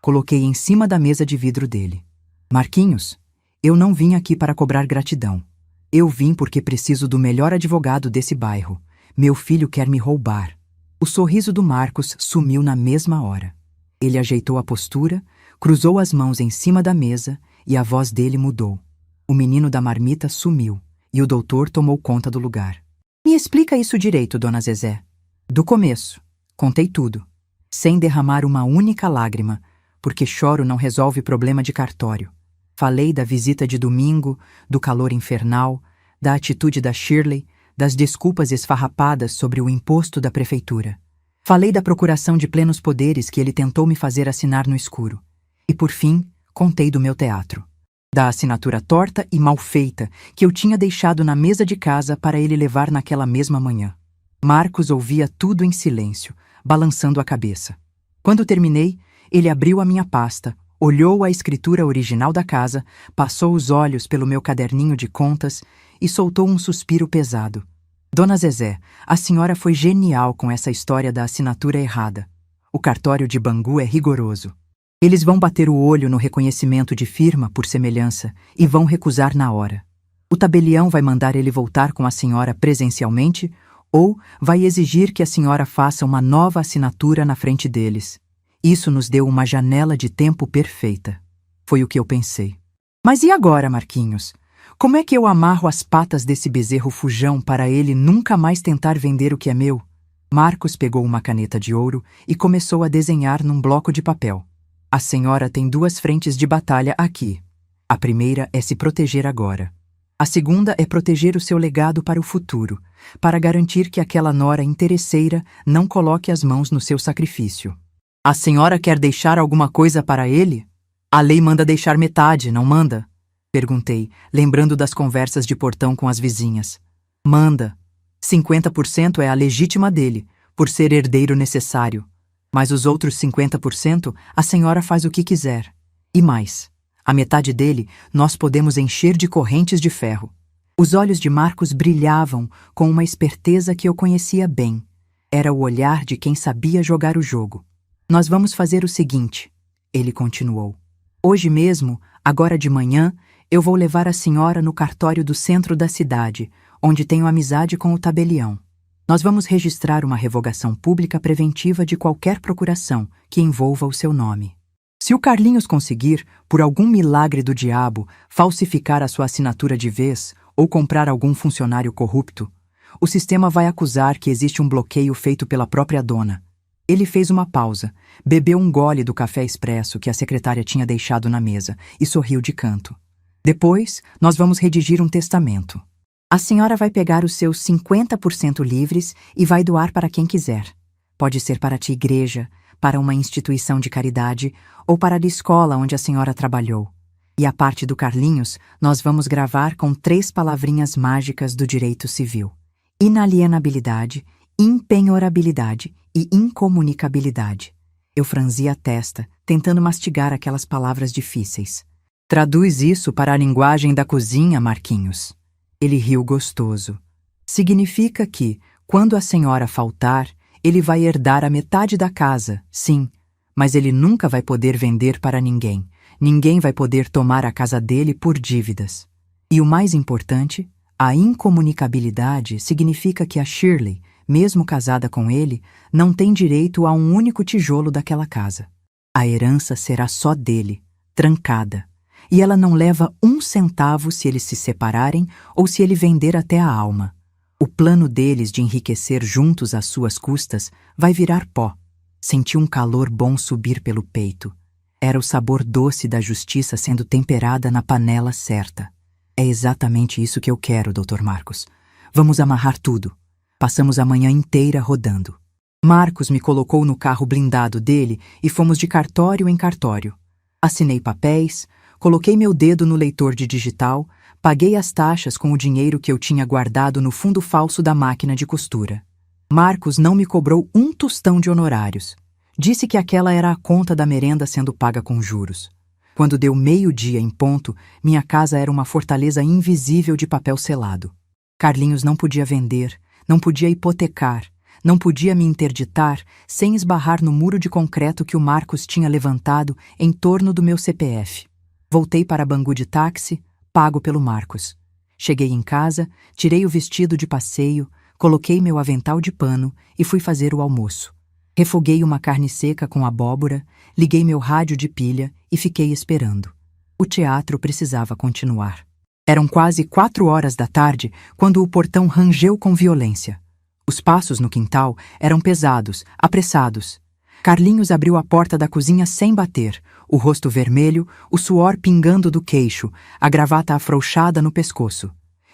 Coloquei em cima da mesa de vidro dele. Marquinhos, eu não vim aqui para cobrar gratidão. Eu vim porque preciso do melhor advogado desse bairro. Meu filho quer me roubar. O sorriso do Marcos sumiu na mesma hora. Ele ajeitou a postura, cruzou as mãos em cima da mesa e a voz dele mudou. O menino da marmita sumiu e o doutor tomou conta do lugar. Me explica isso direito, dona Zezé. Do começo. Contei tudo. Sem derramar uma única lágrima, porque choro não resolve problema de cartório. Falei da visita de domingo, do calor infernal, da atitude da Shirley, das desculpas esfarrapadas sobre o imposto da prefeitura. Falei da procuração de plenos poderes que ele tentou me fazer assinar no escuro. E, por fim, contei do meu teatro. Da assinatura torta e mal feita que eu tinha deixado na mesa de casa para ele levar naquela mesma manhã. Marcos ouvia tudo em silêncio, balançando a cabeça. Quando terminei, ele abriu a minha pasta, olhou a escritura original da casa, passou os olhos pelo meu caderninho de contas e soltou um suspiro pesado. Dona Zezé, a senhora foi genial com essa história da assinatura errada. O cartório de Bangu é rigoroso. Eles vão bater o olho no reconhecimento de firma por semelhança e vão recusar na hora. O tabelião vai mandar ele voltar com a senhora presencialmente ou vai exigir que a senhora faça uma nova assinatura na frente deles. Isso nos deu uma janela de tempo perfeita. Foi o que eu pensei. Mas e agora, Marquinhos? Como é que eu amarro as patas desse bezerro fujão para ele nunca mais tentar vender o que é meu? Marcos pegou uma caneta de ouro e começou a desenhar num bloco de papel. A senhora tem 2 frentes de batalha aqui. A primeira é se proteger agora. A segunda é proteger o seu legado para o futuro, para garantir que aquela nora interesseira não coloque as mãos no seu sacrifício. A senhora quer deixar alguma coisa para ele? A lei manda deixar metade, não manda? Perguntei, lembrando das conversas de portão com as vizinhas. Manda. 50% é a legítima dele, por ser herdeiro necessário. Mas os outros 50% a senhora faz o que quiser. E mais, a metade dele nós podemos encher de correntes de ferro. Os olhos de Marcos brilhavam com uma esperteza que eu conhecia bem. Era o olhar de quem sabia jogar o jogo. Nós vamos fazer o seguinte, ele continuou. Hoje mesmo, agora de manhã, eu vou levar a senhora no cartório do centro da cidade, onde tenho amizade com o tabelião. Nós vamos registrar uma revogação pública preventiva de qualquer procuração que envolva o seu nome. Se o Carlinhos conseguir, por algum milagre do diabo, falsificar a sua assinatura de vez ou comprar algum funcionário corrupto, o sistema vai acusar que existe um bloqueio feito pela própria dona. Ele fez uma pausa, bebeu um gole do café expresso que a secretária tinha deixado na mesa e sorriu de canto. Depois, nós vamos redigir um testamento. A senhora vai pegar os seus 50% livres e vai doar para quem quiser. Pode ser para a tia igreja, para uma instituição de caridade ou para a escola onde a senhora trabalhou. E a parte do Carlinhos nós vamos gravar com 3 palavrinhas mágicas do direito civil: inalienabilidade, impenhorabilidade e incomunicabilidade. Eu franzi a testa, tentando mastigar aquelas palavras difíceis. Traduz isso para a linguagem da cozinha, Marquinhos. Ele riu gostoso. Significa que, quando a senhora faltar, ele vai herdar a metade da casa, sim, mas ele nunca vai poder vender para ninguém. Ninguém vai poder tomar a casa dele por dívidas. E o mais importante, a incomunicabilidade significa que a Shirley, mesmo casada com ele, não tem direito a um único tijolo daquela casa. A herança será só dele, trancada, e ela não leva 1 centavo se eles se separarem ou se ele vender até a alma. O plano deles de enriquecer juntos às suas custas vai virar pó. Senti um calor bom subir pelo peito. Era o sabor doce da justiça sendo temperada na panela certa. É exatamente isso que eu quero, Dr. Marcos. Vamos amarrar tudo. Passamos a manhã inteira rodando. Marcos me colocou no carro blindado dele e fomos de cartório em cartório. Assinei papéis, coloquei meu dedo no leitor de digital, paguei as taxas com o dinheiro que eu tinha guardado no fundo falso da máquina de costura. Marcos não me cobrou 1 tostão de honorários. Disse que aquela era a conta da merenda sendo paga com juros. Quando deu 12:00 em ponto, minha casa era uma fortaleza invisível de papel selado. Carlinhos não podia vender, não podia hipotecar, não podia me interditar sem esbarrar no muro de concreto que o Marcos tinha levantado em torno do meu CPF. Voltei para Bangu de táxi, pago pelo Marcos. Cheguei em casa, tirei o vestido de passeio, coloquei meu avental de pano e fui fazer o almoço. Refoguei uma carne seca com abóbora, liguei meu rádio de pilha e fiquei esperando. O teatro precisava continuar. Eram quase 4 da tarde quando o portão rangeu com violência. Os passos no quintal eram pesados, apressados. Carlinhos abriu a porta da cozinha sem bater, o rosto vermelho, o suor pingando do queixo, a gravata afrouxada no pescoço.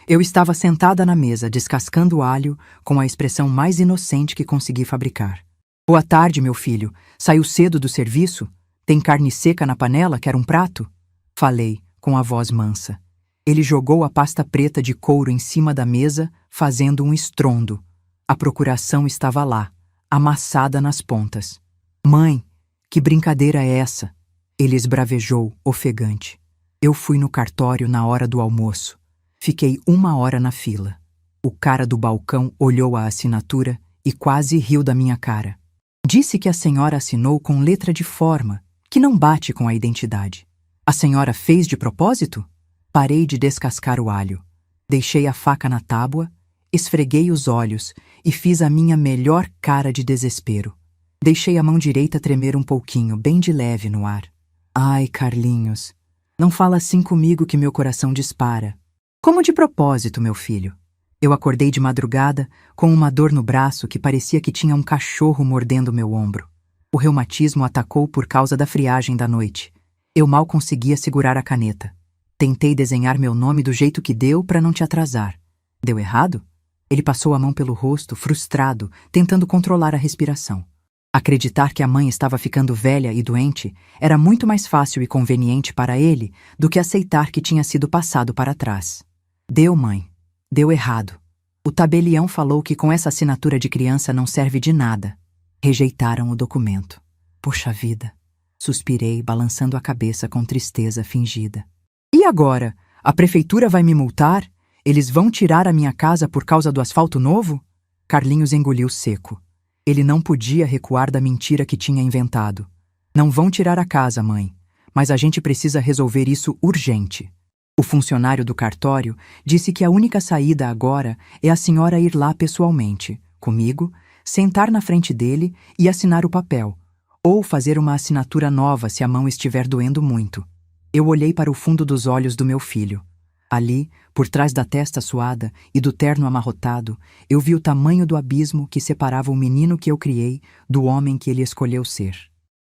Eu estava sentada na mesa, descascando o alho, com a expressão mais inocente que consegui fabricar. Boa tarde, meu filho. Saiu cedo do serviço? Tem carne seca na panela? Quer um prato? Falei, com a voz mansa. Ele jogou a pasta preta de couro em cima da mesa, fazendo um estrondo. A procuração estava lá, amassada nas pontas. Mãe, que brincadeira é essa? Ele esbravejou, ofegante. Eu fui no cartório na hora do almoço. Fiquei 1 hora na fila. O cara do balcão olhou a assinatura e quase riu da minha cara. Disse que a senhora assinou com letra de forma, que não bate com a identidade. A senhora fez de propósito? Parei de descascar o alho. Deixei a faca na tábua, esfreguei os olhos e fiz a minha melhor cara de desespero. Deixei a mão direita tremer um pouquinho, bem de leve no ar. Ai, Carlinhos, não fala assim comigo que meu coração dispara. Como de propósito, meu filho? Eu acordei de madrugada com uma dor no braço que parecia que tinha um cachorro mordendo meu ombro. O reumatismo atacou por causa da friagem da noite. Eu mal conseguia segurar a caneta. Tentei desenhar meu nome do jeito que deu para não te atrasar. Deu errado? Ele passou a mão pelo rosto, frustrado, tentando controlar a respiração. Acreditar que a mãe estava ficando velha e doente era muito mais fácil e conveniente para ele do que aceitar que tinha sido passado para trás. Deu, mãe. Deu errado. O tabelião falou que com essa assinatura de criança não serve de nada. Rejeitaram o documento. Poxa vida. Suspirei, balançando a cabeça com tristeza fingida. E agora? A prefeitura vai me multar? Eles vão tirar a minha casa por causa do asfalto novo? Carlinhos engoliu seco. Ele não podia recuar da mentira que tinha inventado. Não vão tirar a casa, mãe, mas a gente precisa resolver isso urgente. O funcionário do cartório disse que a única saída agora é a senhora ir lá pessoalmente, comigo, sentar na frente dele e assinar o papel, ou fazer uma assinatura nova se a mão estiver doendo muito. Eu olhei para o fundo dos olhos do meu filho. Ali, por trás da testa suada e do terno amarrotado, eu vi o tamanho do abismo que separava o menino que eu criei do homem que ele escolheu ser.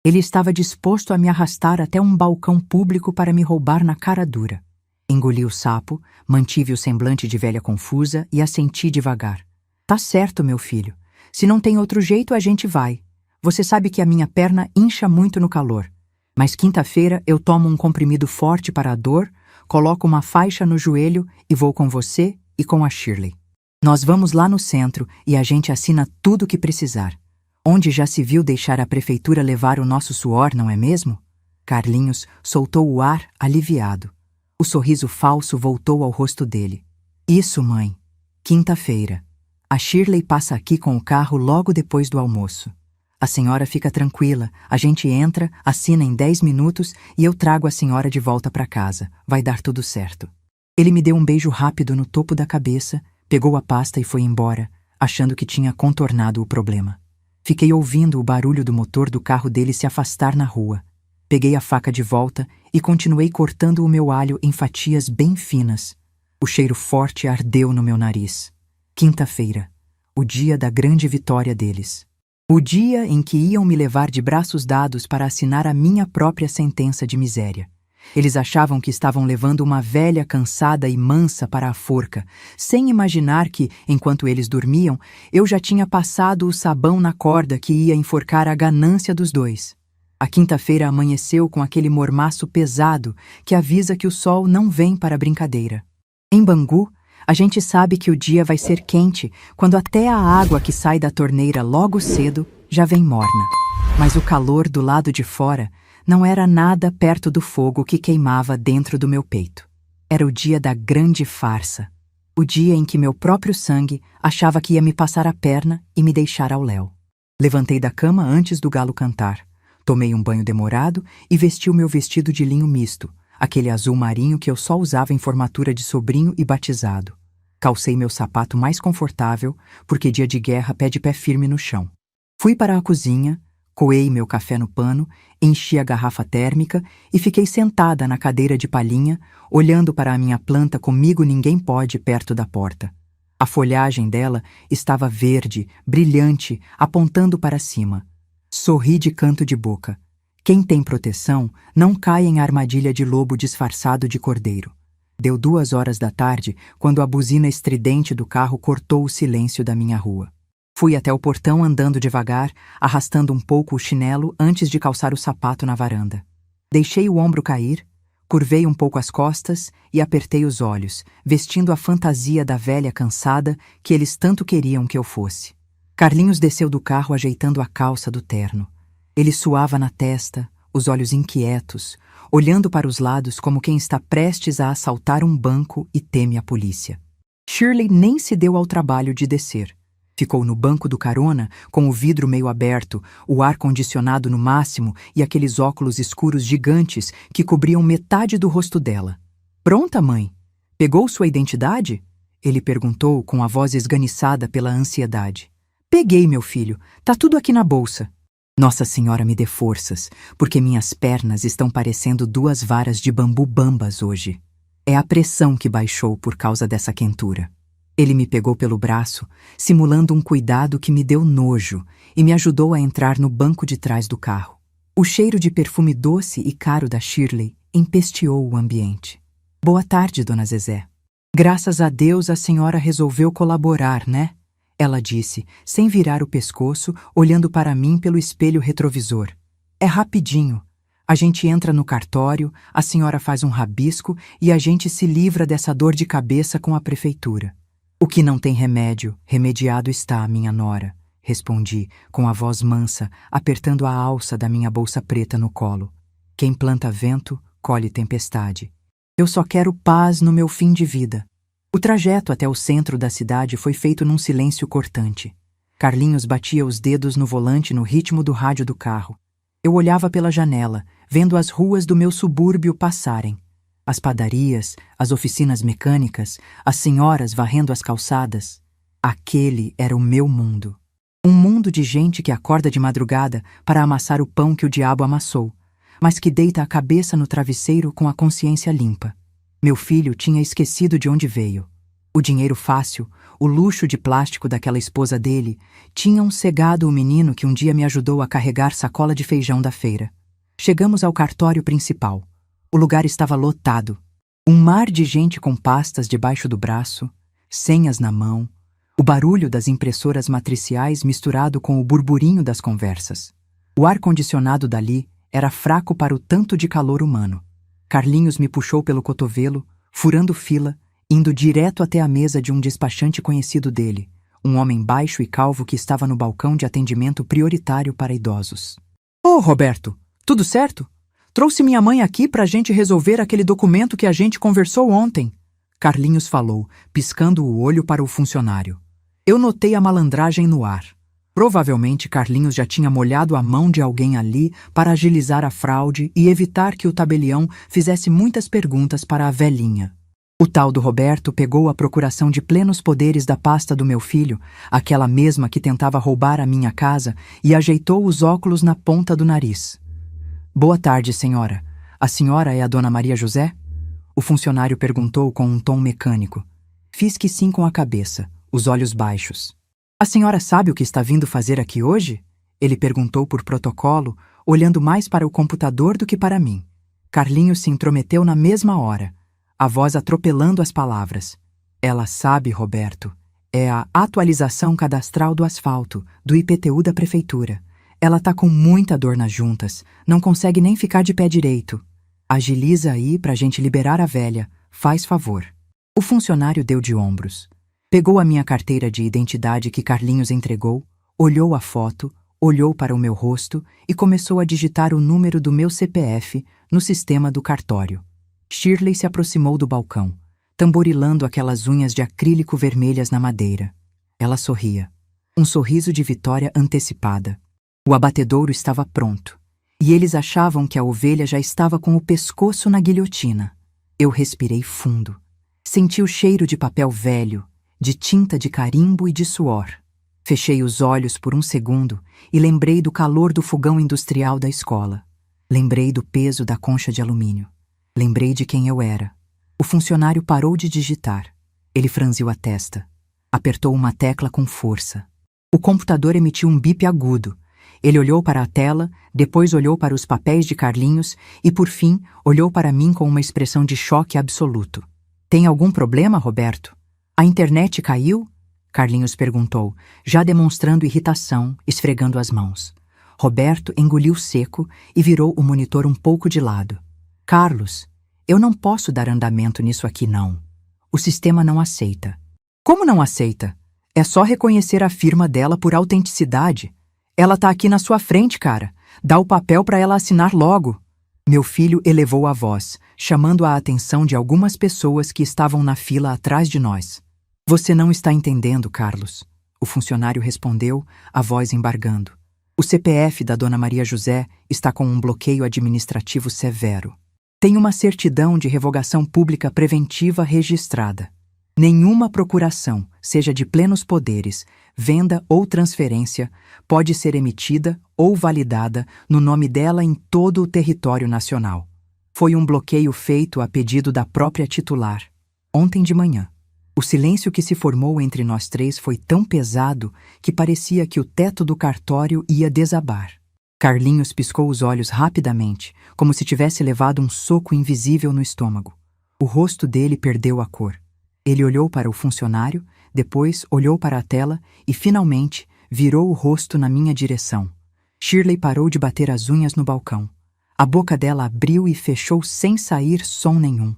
Ele estava disposto a me arrastar até um balcão público para me roubar na cara dura. Engoli o sapo, mantive o semblante de velha confusa e assenti devagar. Tá certo, meu filho. Se não tem outro jeito, a gente vai. Você sabe que a minha perna incha muito no calor. Mas quinta-feira eu tomo um comprimido forte para a dor, coloco uma faixa no joelho e vou com você e com a Shirley. Nós vamos lá no centro e a gente assina tudo o que precisar. Onde já se viu deixar a prefeitura levar o nosso suor, não é mesmo? Carlinhos soltou o ar aliviado. O sorriso falso voltou ao rosto dele. Isso, mãe. Quinta-feira. A Shirley passa aqui com o carro logo depois do almoço. A senhora fica tranquila, a gente entra, assina em 10 minutos e eu trago a senhora de volta para casa. Vai dar tudo certo. Ele me deu um beijo rápido no topo da cabeça, pegou a pasta e foi embora, achando que tinha contornado o problema. Fiquei ouvindo o barulho do motor do carro dele se afastar na rua. Peguei a faca de volta e continuei cortando o meu alho em fatias bem finas. O cheiro forte ardeu no meu nariz. Quinta-feira, o dia da grande vitória deles. O dia em que iam me levar de braços dados para assinar a minha própria sentença de miséria. Eles achavam que estavam levando uma velha cansada e mansa para a forca, sem imaginar que, enquanto eles dormiam, eu já tinha passado o sabão na corda que ia enforcar a ganância dos dois. A quinta-feira amanheceu com aquele mormaço pesado que avisa que o sol não vem para a brincadeira. Em Bangu, a gente sabe que o dia vai ser quente quando até a água que sai da torneira logo cedo já vem morna. Mas o calor do lado de fora não era nada perto do fogo que queimava dentro do meu peito. Era o dia da grande farsa. O dia em que meu próprio sangue achava que ia me passar a perna e me deixar ao léu. Levantei da cama antes do galo cantar. Tomei um banho demorado e vesti o meu vestido de linho misto, aquele azul marinho que eu só usava em formatura de sobrinho e batizado. Calcei meu sapato mais confortável, porque dia de guerra pede pé firme no chão. Fui para a cozinha, coei meu café no pano, enchi a garrafa térmica e fiquei sentada na cadeira de palhinha, olhando para a minha planta comigo ninguém pode perto da porta. A folhagem dela estava verde, brilhante, apontando para cima. Sorri de canto de boca. Quem tem proteção não cai em armadilha de lobo disfarçado de cordeiro. Deu 2 horas da tarde quando a buzina estridente do carro cortou o silêncio da minha rua. Fui até o portão andando devagar, arrastando um pouco o chinelo antes de calçar o sapato na varanda. Deixei o ombro cair, curvei um pouco as costas e apertei os olhos, vestindo a fantasia da velha cansada que eles tanto queriam que eu fosse. Carlinhos desceu do carro ajeitando a calça do terno. Ele suava na testa, os olhos inquietos, olhando para os lados como quem está prestes a assaltar um banco e teme a polícia. Shirley nem se deu ao trabalho de descer. Ficou no banco do carona, com o vidro meio aberto, o ar-condicionado no máximo e aqueles óculos escuros gigantes que cobriam metade do rosto dela. "Pronta, mãe? Pegou sua identidade?" Ele perguntou com a voz esganiçada pela ansiedade. "Peguei, meu filho. Tá tudo aqui na bolsa." Nossa Senhora me dê forças, porque minhas pernas estão parecendo 2 varas de bambu bambas hoje. É a pressão que baixou por causa dessa quentura. Ele me pegou pelo braço, simulando um cuidado que me deu nojo, e me ajudou a entrar no banco de trás do carro. O cheiro de perfume doce e caro da Shirley empesteou o ambiente. "Boa tarde, Dona Zezé." "Graças a Deus a senhora resolveu colaborar, né?" Ela disse, sem virar o pescoço, olhando para mim pelo espelho retrovisor. "É rapidinho. A gente entra no cartório, a senhora faz um rabisco e a gente se livra dessa dor de cabeça com a prefeitura." "O que não tem remédio, remediado está, minha nora," respondi, com a voz mansa, apertando a alça da minha bolsa preta no colo. "Quem planta vento, colhe tempestade. Eu só quero paz no meu fim de vida." O trajeto até o centro da cidade foi feito num silêncio cortante. Carlinhos batia os dedos no volante no ritmo do rádio do carro. Eu olhava pela janela, vendo as ruas do meu subúrbio passarem. As padarias, as oficinas mecânicas, as senhoras varrendo as calçadas. Aquele era o meu mundo. Um mundo de gente que acorda de madrugada para amassar o pão que o diabo amassou, mas que deita a cabeça no travesseiro com a consciência limpa. Meu filho tinha esquecido de onde veio. O dinheiro fácil, o luxo de plástico daquela esposa dele, tinham cegado o menino que um dia me ajudou a carregar sacola de feijão da feira. Chegamos ao cartório principal. O lugar estava lotado. Um mar de gente com pastas debaixo do braço, senhas na mão. O barulho das impressoras matriciais misturado com o burburinho das conversas. O ar-condicionado dali era fraco para o tanto de calor humano. Carlinhos me puxou pelo cotovelo, furando fila, indo direto até a mesa de um despachante conhecido dele, um homem baixo e calvo que estava no balcão de atendimento prioritário para idosos. "Ô, Roberto, tudo certo? Trouxe minha mãe aqui para a gente resolver aquele documento que a gente conversou ontem", Carlinhos falou, piscando o olho para o funcionário. Eu notei a malandragem no ar. Provavelmente Carlinhos já tinha molhado a mão de alguém ali para agilizar a fraude e evitar que o tabelião fizesse muitas perguntas para a velhinha. O tal do Roberto pegou a procuração de plenos poderes da pasta do meu filho, aquela mesma que tentava roubar a minha casa, e ajeitou os óculos na ponta do nariz. "Boa tarde, senhora. A senhora é a dona Maria José?" O funcionário perguntou com um tom mecânico. Fiz que sim com a cabeça, os olhos baixos. "A senhora sabe o que está vindo fazer aqui hoje?" Ele perguntou por protocolo, olhando mais para o computador do que para mim. Carlinhos se intrometeu na mesma hora, a voz atropelando as palavras. "Ela sabe, Roberto. É a atualização cadastral do asfalto, do IPTU da prefeitura. Ela tá com muita dor nas juntas, não consegue nem ficar de pé direito. Agiliza aí pra gente liberar a velha, faz favor." O funcionário deu de ombros. Pegou a minha carteira de identidade que Carlinhos entregou, olhou a foto, olhou para o meu rosto e começou a digitar o número do meu CPF no sistema do cartório. Shirley se aproximou do balcão, tamborilando aquelas unhas de acrílico vermelhas na madeira. Ela sorria. Um sorriso de vitória antecipada. O abatedouro estava pronto, e eles achavam que a ovelha já estava com o pescoço na guilhotina. Eu respirei fundo. Senti o cheiro de papel velho, de tinta de carimbo e de suor. Fechei os olhos por um segundo e lembrei do calor do fogão industrial da escola. Lembrei do peso da concha de alumínio. Lembrei de quem eu era. O funcionário parou de digitar. Ele franziu a testa. Apertou uma tecla com força. O computador emitiu um bip agudo. Ele olhou para a tela, depois olhou para os papéis de Carlinhos e, por fim, olhou para mim com uma expressão de choque absoluto. "Tem algum problema, Roberto? A internet caiu?" Carlinhos perguntou, já demonstrando irritação, esfregando as mãos. Roberto engoliu seco e virou o monitor um pouco de lado. "Carlos, eu não posso dar andamento nisso aqui, não. O sistema não aceita." "Como não aceita? É só reconhecer a firma dela por autenticidade. Ela tá aqui na sua frente, cara. Dá o papel para ela assinar logo." Meu filho elevou a voz, chamando a atenção de algumas pessoas que estavam na fila atrás de nós. "Você não está entendendo, Carlos." O funcionário respondeu, a voz embargando. "O CPF da dona Maria José está com um bloqueio administrativo severo. Tem uma certidão de revogação pública preventiva registrada. Nenhuma procuração, seja de plenos poderes, venda ou transferência, pode ser emitida ou validada no nome dela em todo o território nacional. Foi um bloqueio feito a pedido da própria titular, ontem de manhã. O silêncio que se formou entre nós três foi tão pesado que parecia que o teto do cartório ia desabar." Carlinhos piscou os olhos rapidamente, como se tivesse levado um soco invisível no estômago. O rosto dele perdeu a cor. Ele olhou para o funcionário, depois olhou para a tela e, finalmente, virou o rosto na minha direção. Shirley parou de bater as unhas no balcão. A boca dela abriu e fechou sem sair som nenhum.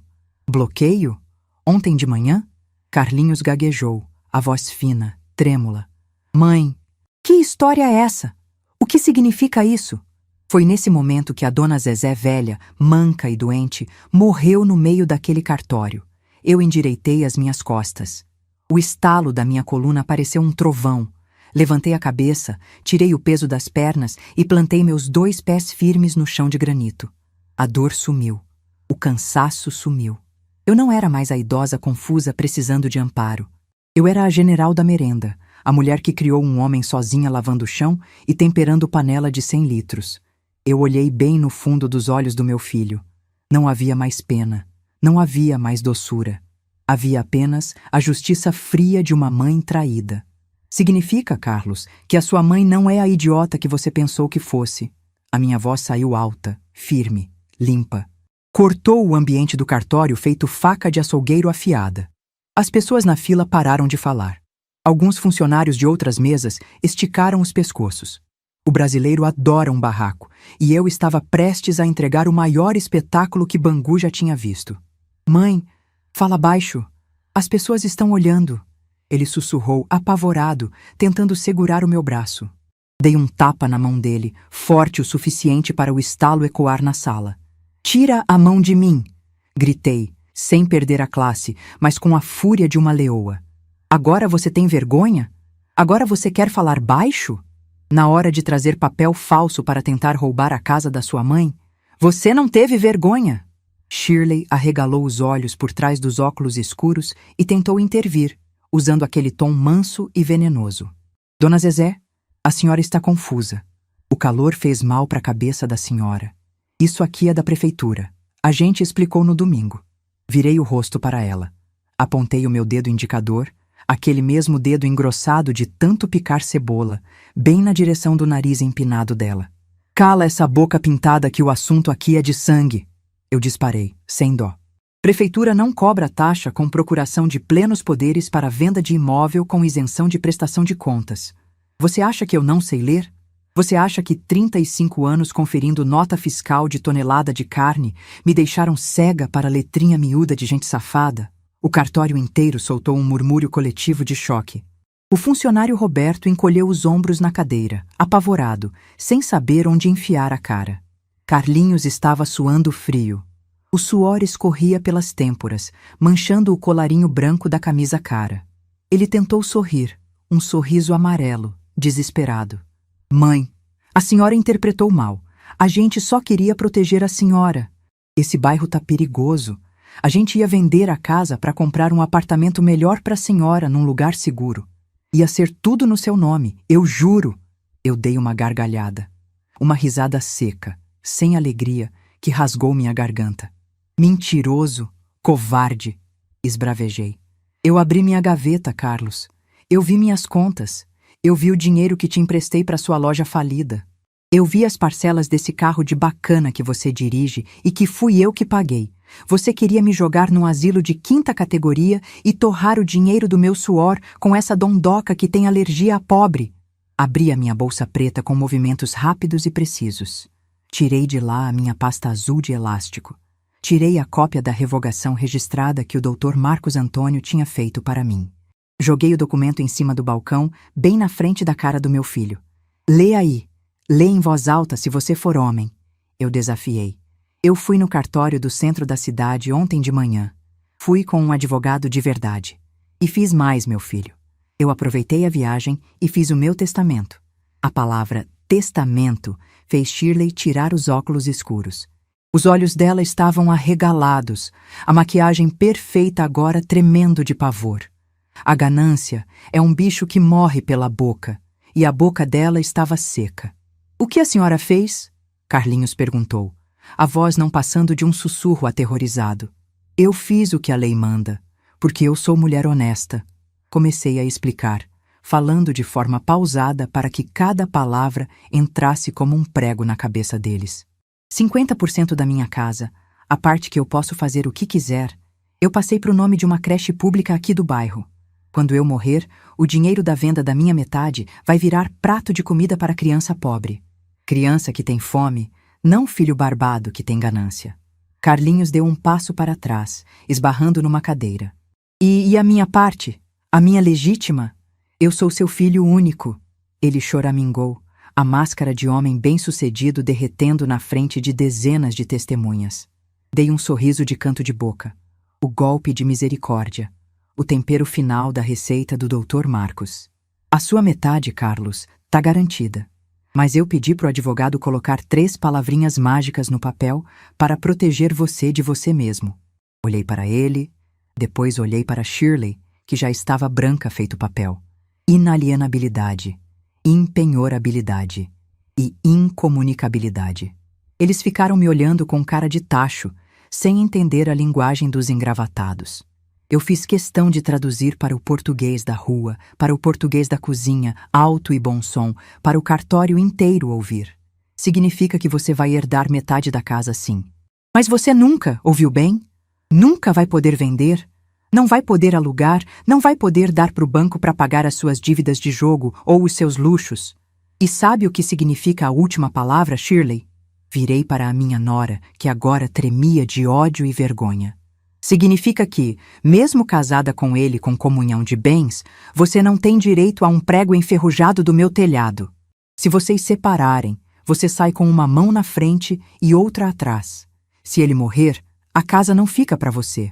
"Bloqueio? Ontem de manhã?" Carlinhos gaguejou, a voz fina, trêmula. "Mãe, que história é essa? O que significa isso?" Foi nesse momento que a dona Zezé velha, manca e doente, morreu no meio daquele cartório. Eu endireitei as minhas costas. O estalo da minha coluna pareceu um trovão. Levantei a cabeça, tirei o peso das pernas e plantei meus 2 pés firmes no chão de granito. A dor sumiu. O cansaço sumiu. Eu não era mais a idosa confusa precisando de amparo. Eu era a general da merenda, a mulher que criou um homem sozinha lavando o chão e temperando panela de 100 litros. Eu olhei bem no fundo dos olhos do meu filho. Não havia mais pena. Não havia mais doçura. Havia apenas a justiça fria de uma mãe traída. "Significa, Carlos, que a sua mãe não é a idiota que você pensou que fosse." A minha voz saiu alta, firme, limpa. Cortou o ambiente do cartório feito faca de açougueiro afiada. As pessoas na fila pararam de falar. Alguns funcionários de outras mesas esticaram os pescoços. O brasileiro adora um barraco, e eu estava prestes a entregar o maior espetáculo que Bangu já tinha visto. Mãe, fala baixo. As pessoas estão olhando. Ele sussurrou, apavorado, tentando segurar o meu braço. Dei um tapa na mão dele, forte o suficiente para o estalo ecoar na sala. Tira a mão de mim! Gritei, sem perder a classe, mas com a fúria de uma leoa. Agora você tem vergonha? Agora você quer falar baixo? Na hora de trazer papel falso para tentar roubar a casa da sua mãe? Você não teve vergonha! Shirley arregalou os olhos por trás dos óculos escuros e tentou intervir, usando aquele tom manso e venenoso. Dona Zezé, a senhora está confusa. O calor fez mal para a cabeça da senhora. Isso aqui é da prefeitura. A gente explicou no domingo. Virei o rosto para ela. Apontei o meu dedo indicador, aquele mesmo dedo engrossado de tanto picar cebola, bem na direção do nariz empinado dela. Cala essa boca pintada que o assunto aqui é de sangue. Eu disparei, sem dó. Prefeitura não cobra taxa com procuração de plenos poderes para venda de imóvel com isenção de prestação de contas. Você acha que eu não sei ler? Você acha que 35 anos conferindo nota fiscal de tonelada de carne me deixaram cega para letrinha miúda de gente safada? O cartório inteiro soltou um murmúrio coletivo de choque. O funcionário Roberto encolheu os ombros na cadeira, apavorado, sem saber onde enfiar a cara. Carlinhos estava suando frio. O suor escorria pelas têmporas, manchando o colarinho branco da camisa cara. Ele tentou sorrir, um sorriso amarelo, desesperado. Mãe, a senhora interpretou mal. A gente só queria proteger a senhora. Esse bairro tá perigoso. A gente ia vender a casa para comprar um apartamento melhor para a senhora num lugar seguro. Ia ser tudo no seu nome, eu juro. Eu dei uma gargalhada. Uma risada seca, sem alegria, que rasgou minha garganta. Mentiroso, covarde, esbravejei. Eu abri minha gaveta, Carlos. Eu vi minhas contas. Eu vi o dinheiro que te emprestei para sua loja falida. Eu vi as parcelas desse carro de bacana que você dirige e que fui eu que paguei. Você queria me jogar num asilo de 5ª categoria e torrar o dinheiro do meu suor com essa dondoca que tem alergia a pobre. Abri a minha bolsa preta com movimentos rápidos e precisos. Tirei de lá a minha pasta azul de elástico. Tirei a cópia da revogação registrada que o Dr. Marcos Antônio tinha feito para mim. Joguei o documento em cima do balcão, bem na frente da cara do meu filho. Lê aí. Lê em voz alta se você for homem. Eu desafiei. Eu fui no cartório do centro da cidade ontem de manhã. Fui com um advogado de verdade. E fiz mais, meu filho. Eu aproveitei a viagem e fiz o meu testamento. A palavra testamento fez Shirley tirar os óculos escuros. Os olhos dela estavam arregalados, a maquiagem perfeita agora tremendo de pavor. A ganância é um bicho que morre pela boca, e a boca dela estava seca. O que a senhora fez? Carlinhos perguntou, a voz não passando de um sussurro aterrorizado. Eu fiz o que a lei manda, porque eu sou mulher honesta. Comecei a explicar, falando de forma pausada para que cada palavra entrasse como um prego na cabeça deles. 50% da minha casa, a parte que eu posso fazer o que quiser, eu passei para o nome de uma creche pública aqui do bairro. Quando eu morrer, o dinheiro da venda da minha metade vai virar prato de comida para criança pobre. Criança que tem fome, não filho barbado que tem ganância. Carlinhos deu um passo para trás, esbarrando numa cadeira. E a minha parte? A minha legítima? Eu sou seu filho único. Ele choramingou, a máscara de homem bem-sucedido derretendo na frente de dezenas de testemunhas. Dei um sorriso de canto de boca. O golpe de misericórdia. O tempero final da receita do Dr. Marcos. A sua metade, Carlos, tá garantida. Mas eu pedi pro advogado colocar 3 palavrinhas mágicas no papel para proteger você de você mesmo. Olhei para ele, depois olhei para Shirley, que já estava branca feito papel. Inalienabilidade, impenhorabilidade e incomunicabilidade. Eles ficaram me olhando com cara de tacho, sem entender a linguagem dos engravatados. Eu fiz questão de traduzir para o português da rua, para o português da cozinha, alto e bom som, para o cartório inteiro ouvir. Significa que você vai herdar metade da casa sim. Mas você nunca, ouviu bem? Nunca vai poder vender? Não vai poder alugar, não vai poder dar para o banco para pagar as suas dívidas de jogo ou os seus luxos. E sabe o que significa a última palavra, Shirley? Virei para a minha nora, que agora tremia de ódio e vergonha. Significa que, mesmo casada com ele com comunhão de bens, você não tem direito a um prego enferrujado do meu telhado. Se vocês separarem, você sai com uma mão na frente e outra atrás. Se ele morrer, a casa não fica para você.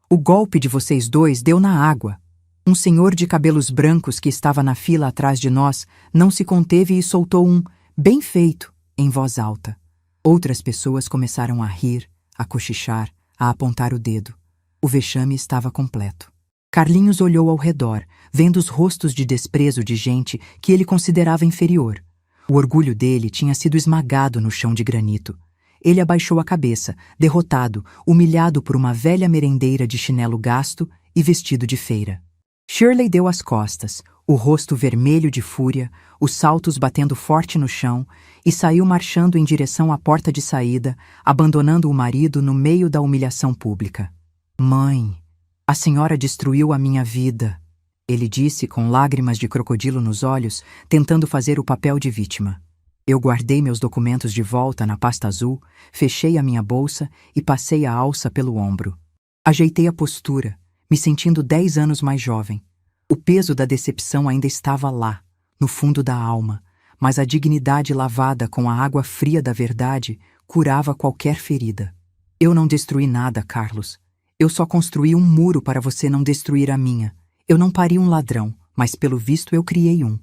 O golpe de vocês dois deu na água. Um senhor de cabelos brancos que estava na fila atrás de nós não se conteve e soltou um "bem feito" em voz alta. Outras pessoas começaram a rir, a cochichar, a apontar o dedo. O vexame estava completo. Carlinhos olhou ao redor, vendo os rostos de desprezo de gente que ele considerava inferior. O orgulho dele tinha sido esmagado no chão de granito. Ele abaixou a cabeça, derrotado, humilhado por uma velha merendeira de chinelo gasto e vestido de feira. Shirley deu as costas, o rosto vermelho de fúria, os saltos batendo forte no chão, e saiu marchando em direção à porta de saída, abandonando o marido no meio da humilhação pública. "Mãe, a senhora destruiu a minha vida", ele disse com lágrimas de crocodilo nos olhos, tentando fazer o papel de vítima. Eu guardei meus documentos de volta na pasta azul, fechei a minha bolsa e passei a alça pelo ombro. Ajeitei a postura, me sentindo 10 anos mais jovem. O peso da decepção ainda estava lá, no fundo da alma, mas a dignidade lavada com a água fria da verdade curava qualquer ferida. Eu não destruí nada, Carlos. Eu só construí um muro para você não destruir a minha. Eu não pari um ladrão, mas pelo visto eu criei um.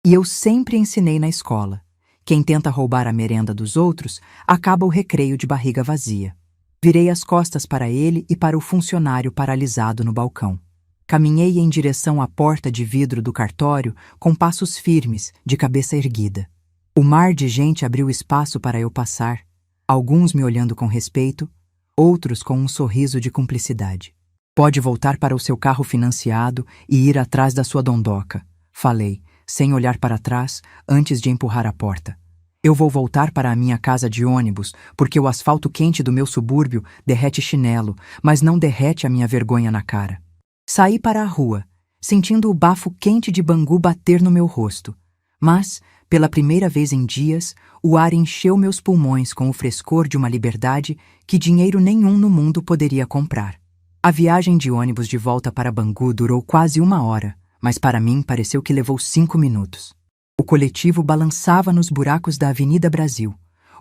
E eu sempre ensinei na escola. Quem tenta roubar a merenda dos outros, acaba o recreio de barriga vazia. Virei as costas para ele e para o funcionário paralisado no balcão. Caminhei em direção à porta de vidro do cartório com passos firmes, de cabeça erguida. O mar de gente abriu espaço para eu passar, alguns me olhando com respeito, outros com um sorriso de cumplicidade. "Pode voltar para o seu carro financiado e ir atrás da sua dondoca", falei, sem olhar para trás, antes de empurrar a porta. "Eu vou voltar para a minha casa de ônibus, porque o asfalto quente do meu subúrbio derrete chinelo, mas não derrete a minha vergonha na cara." Saí para a rua, sentindo o bafo quente de Bangu bater no meu rosto. Mas, pela primeira vez em dias, o ar encheu meus pulmões com o frescor de uma liberdade que dinheiro nenhum no mundo poderia comprar. A viagem de ônibus de volta para Bangu durou quase 1 hora, mas para mim pareceu que levou 5 minutos. O coletivo balançava nos buracos da Avenida Brasil.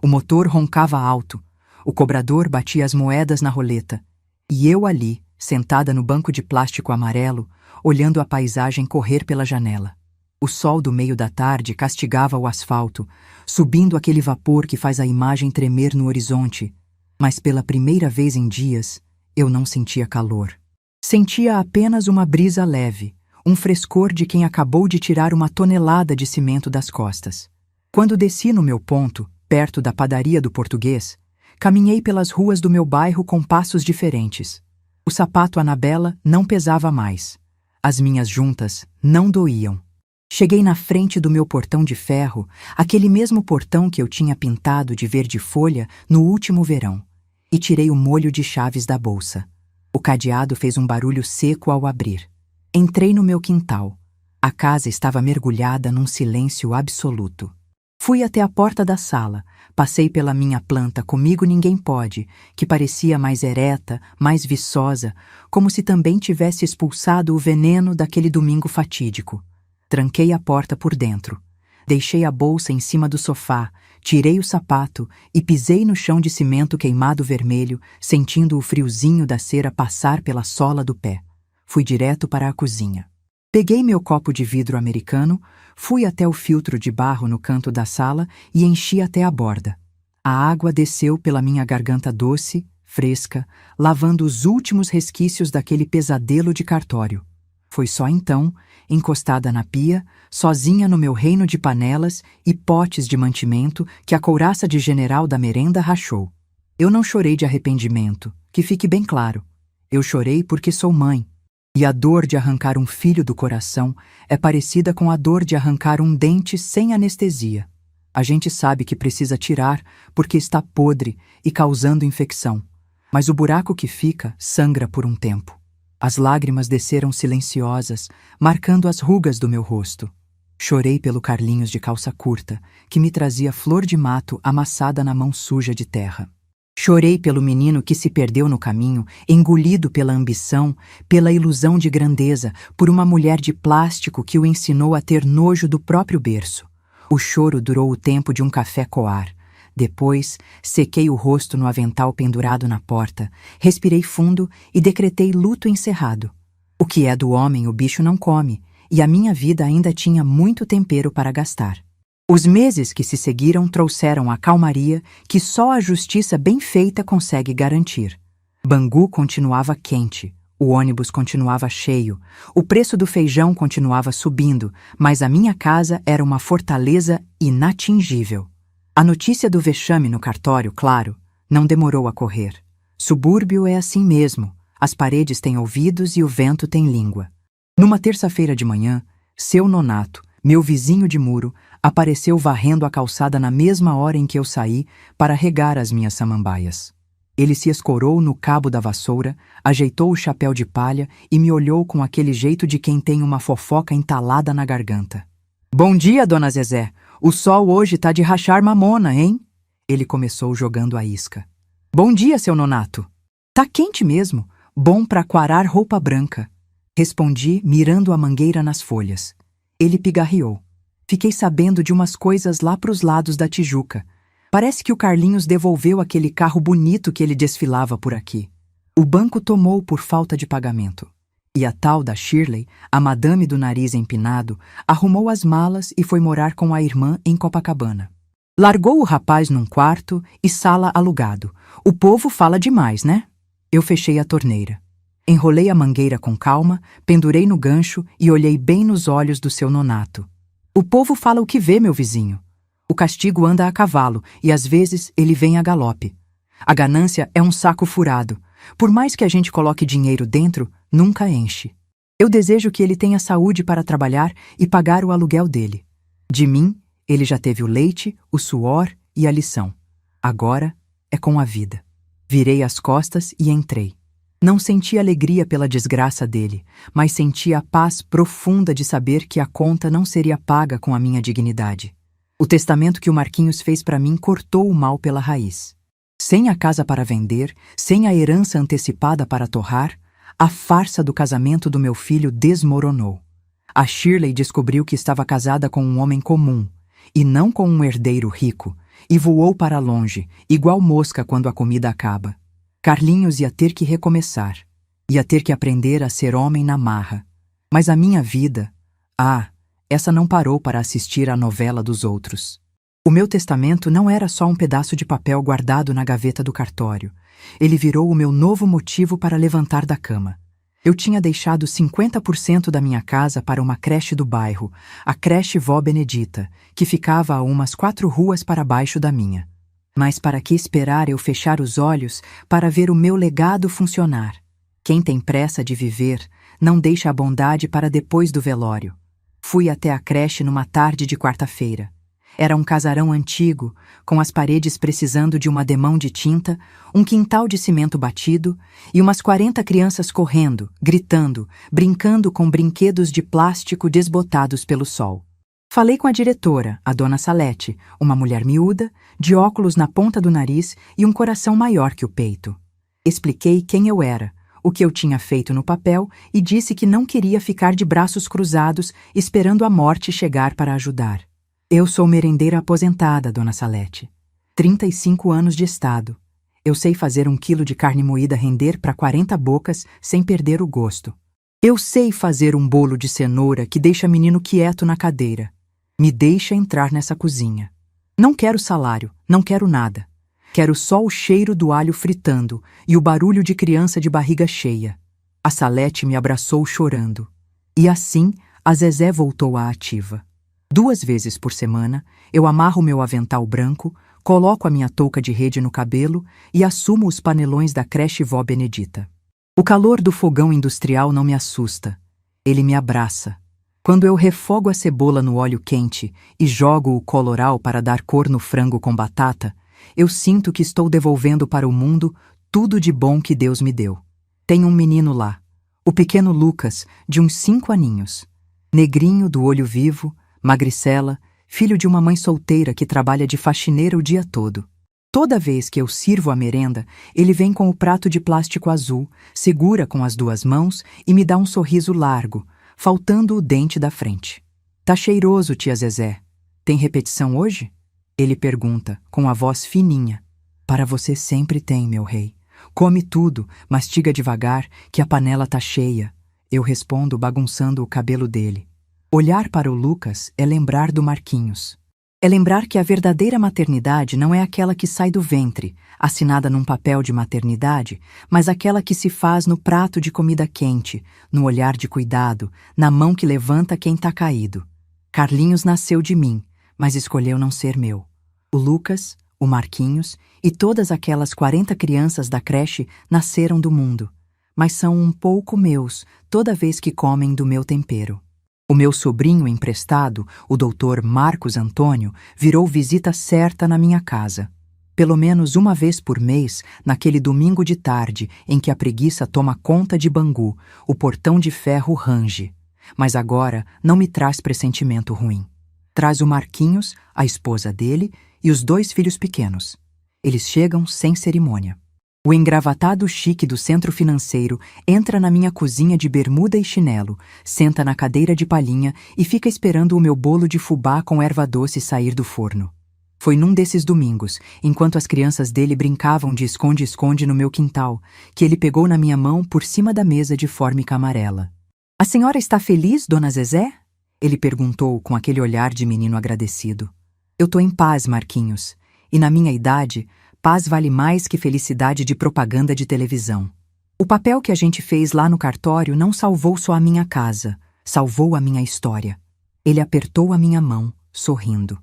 O motor roncava alto. O cobrador batia as moedas na roleta. E eu ali, sentada no banco de plástico amarelo, olhando a paisagem correr pela janela. O sol do meio da tarde castigava o asfalto, subindo aquele vapor que faz a imagem tremer no horizonte. Mas pela primeira vez em dias, eu não sentia calor. Sentia apenas uma brisa leve, um frescor de quem acabou de tirar uma tonelada de cimento das costas. Quando desci no meu ponto, perto da padaria do Português, caminhei pelas ruas do meu bairro com passos diferentes. O sapato Anabela não pesava mais. As minhas juntas não doíam. Cheguei na frente do meu portão de ferro, aquele mesmo portão que eu tinha pintado de verde folha no último verão, e tirei o molho de chaves da bolsa. O cadeado fez um barulho seco ao abrir. Entrei no meu quintal. A casa estava mergulhada num silêncio absoluto. Fui até a porta da sala, passei pela minha planta Comigo Ninguém Pode, que parecia mais ereta, mais viçosa, como se também tivesse expulsado o veneno daquele domingo fatídico. Tranquei a porta por dentro. Deixei a bolsa em cima do sofá, tirei o sapato e pisei no chão de cimento queimado vermelho, sentindo o friozinho da cera passar pela sola do pé. Fui direto para a cozinha. Peguei meu copo de vidro americano, fui até o filtro de barro no canto da sala e enchi até a borda. A água desceu pela minha garganta doce, fresca, lavando os últimos resquícios daquele pesadelo de cartório. Foi só então, encostada na pia, sozinha no meu reino de panelas e potes de mantimento, que a couraça de general da merenda rachou. Eu não chorei de arrependimento, que fique bem claro. Eu chorei porque sou mãe. E a dor de arrancar um filho do coração é parecida com a dor de arrancar um dente sem anestesia. A gente sabe que precisa tirar porque está podre e causando infecção, mas o buraco que fica sangra por um tempo. As lágrimas desceram silenciosas, marcando as rugas do meu rosto. Chorei pelo Carlinhos de calça curta, que me trazia flor de mato amassada na mão suja de terra. Chorei pelo menino que se perdeu no caminho, engolido pela ambição, pela ilusão de grandeza, por uma mulher de plástico que o ensinou a ter nojo do próprio berço. O choro durou o tempo de um café coar. Depois, sequei o rosto no avental pendurado na porta, respirei fundo e decretei luto encerrado. O que é do homem o bicho não come, e a minha vida ainda tinha muito tempero para gastar. Os meses que se seguiram trouxeram a calmaria que só a justiça bem feita consegue garantir. Bangu continuava quente, o ônibus continuava cheio, o preço do feijão continuava subindo, mas a minha casa era uma fortaleza inatingível. A notícia do vexame no cartório, claro, não demorou a correr. Subúrbio é assim mesmo, as paredes têm ouvidos e o vento tem língua. Numa terça-feira de manhã, seu Nonato, meu vizinho de muro, apareceu varrendo a calçada na mesma hora em que eu saí para regar as minhas samambaias. Ele se escorou no cabo da vassoura, ajeitou o chapéu de palha e me olhou com aquele jeito de quem tem uma fofoca entalada na garganta. "Bom dia, dona Zezé. O sol hoje tá de rachar mamona, hein?" Ele começou jogando a isca. "Bom dia, seu Nonato." "Tá quente mesmo. Bom pra quarar roupa branca." Respondi, mirando a mangueira nas folhas. Ele pigarreou. "Fiquei sabendo de umas coisas lá pros lados da Tijuca. Parece que o Carlinhos devolveu aquele carro bonito que ele desfilava por aqui. O banco tomou por falta de pagamento. E a tal da Shirley, a madame do nariz empinado, arrumou as malas e foi morar com a irmã em Copacabana. Largou o rapaz num quarto e sala alugado. O povo fala demais, né?" Eu fechei a torneira. Enrolei a mangueira com calma, pendurei no gancho e olhei bem nos olhos do seu Nonato. "O povo fala o que vê, meu vizinho. O castigo anda a cavalo e às vezes ele vem a galope. A ganância é um saco furado. Por mais que a gente coloque dinheiro dentro, nunca enche. Eu desejo que ele tenha saúde para trabalhar e pagar o aluguel dele. De mim, ele já teve o leite, o suor e a lição. Agora é com a vida." Virei as costas e entrei. Não senti alegria pela desgraça dele, mas senti a paz profunda de saber que a conta não seria paga com a minha dignidade. O testamento que o Marquinhos fez para mim cortou o mal pela raiz. Sem a casa para vender, sem a herança antecipada para torrar, a farsa do casamento do meu filho desmoronou. A Shirley descobriu que estava casada com um homem comum, e não com um herdeiro rico, e voou para longe, igual mosca quando a comida acaba. Carlinhos ia ter que recomeçar. Ia ter que aprender a ser homem na marra. Mas a minha vida... essa não parou para assistir à novela dos outros. O meu testamento não era só um pedaço de papel guardado na gaveta do cartório. Ele virou o meu novo motivo para levantar da cama. Eu tinha deixado 50% da minha casa para uma creche do bairro, a creche Vó Benedita, que ficava a umas 4 ruas para baixo da minha. Mas para que esperar eu fechar os olhos para ver o meu legado funcionar? Quem tem pressa de viver não deixa a bondade para depois do velório. Fui até a creche numa tarde de quarta-feira. Era um casarão antigo, com as paredes precisando de um ademão de tinta, um quintal de cimento batido e umas 40 crianças correndo, gritando, brincando com brinquedos de plástico desbotados pelo sol. Falei com a diretora, a dona Salete, uma mulher miúda, de óculos na ponta do nariz e um coração maior que o peito. Expliquei quem eu era, o que eu tinha feito no papel e disse que não queria ficar de braços cruzados esperando a morte chegar para ajudar. "Eu sou merendeira aposentada, dona Salete. 35 anos de estado. Eu sei fazer 1 quilo de carne moída render para 40 bocas sem perder o gosto. Eu sei fazer um bolo de cenoura que deixa menino quieto na cadeira. Me deixa entrar nessa cozinha. Não quero salário, não quero nada. Quero só o cheiro do alho fritando e o barulho de criança de barriga cheia." A Salete me abraçou chorando. E assim, a Zezé voltou à ativa. 2 vezes por semana, eu amarro meu avental branco, coloco a minha touca de rede no cabelo e assumo os panelões da creche Vó Benedita. O calor do fogão industrial não me assusta. Ele me abraça. Quando eu refogo a cebola no óleo quente e jogo o coloral para dar cor no frango com batata, eu sinto que estou devolvendo para o mundo tudo de bom que Deus me deu. Tem um menino lá. O pequeno Lucas, de uns 5 aninhos. Negrinho, do olho vivo, magricela, filho de uma mãe solteira que trabalha de faxineira o dia todo. Toda vez que eu sirvo a merenda, ele vem com o prato de plástico azul, segura com as 2 mãos e me dá um sorriso largo, faltando o dente da frente. Tá cheiroso, tia Zezé. Tem repetição hoje? Ele pergunta, com a voz fininha. Para você sempre tem, meu rei. Come tudo, mastiga devagar, que a panela tá cheia. Eu respondo, bagunçando o cabelo dele. Olhar para o Lucas é lembrar do Marquinhos. É lembrar que a verdadeira maternidade não é aquela que sai do ventre, assinada num papel de maternidade, mas aquela que se faz no prato de comida quente, no olhar de cuidado, na mão que levanta quem tá caído. Carlinhos nasceu de mim, mas escolheu não ser meu. O Lucas, o Marquinhos e todas aquelas 40 crianças da creche nasceram do mundo, mas são um pouco meus toda vez que comem do meu tempero. O meu sobrinho emprestado, o doutor Marcos Antônio, virou visita certa na minha casa. Pelo menos uma vez por mês, naquele domingo de tarde em que a preguiça toma conta de Bangu, o portão de ferro range. Mas agora não me traz pressentimento ruim. Traz o Marquinhos, a esposa dele e os 2 filhos pequenos. Eles chegam sem cerimônia. O engravatado chique do centro financeiro entra na minha cozinha de bermuda e chinelo, senta na cadeira de palhinha e fica esperando o meu bolo de fubá com erva doce sair do forno. Foi num desses domingos, enquanto as crianças dele brincavam de esconde-esconde no meu quintal, que ele pegou na minha mão por cima da mesa de fórmica amarela. A senhora está feliz, dona Zezé? Ele perguntou com aquele olhar de menino agradecido. Eu tô em paz, Marquinhos, e na minha idade, paz vale mais que felicidade de propaganda de televisão. O papel que a gente fez lá no cartório não salvou só a minha casa, salvou a minha história. Ele apertou a minha mão, sorrindo.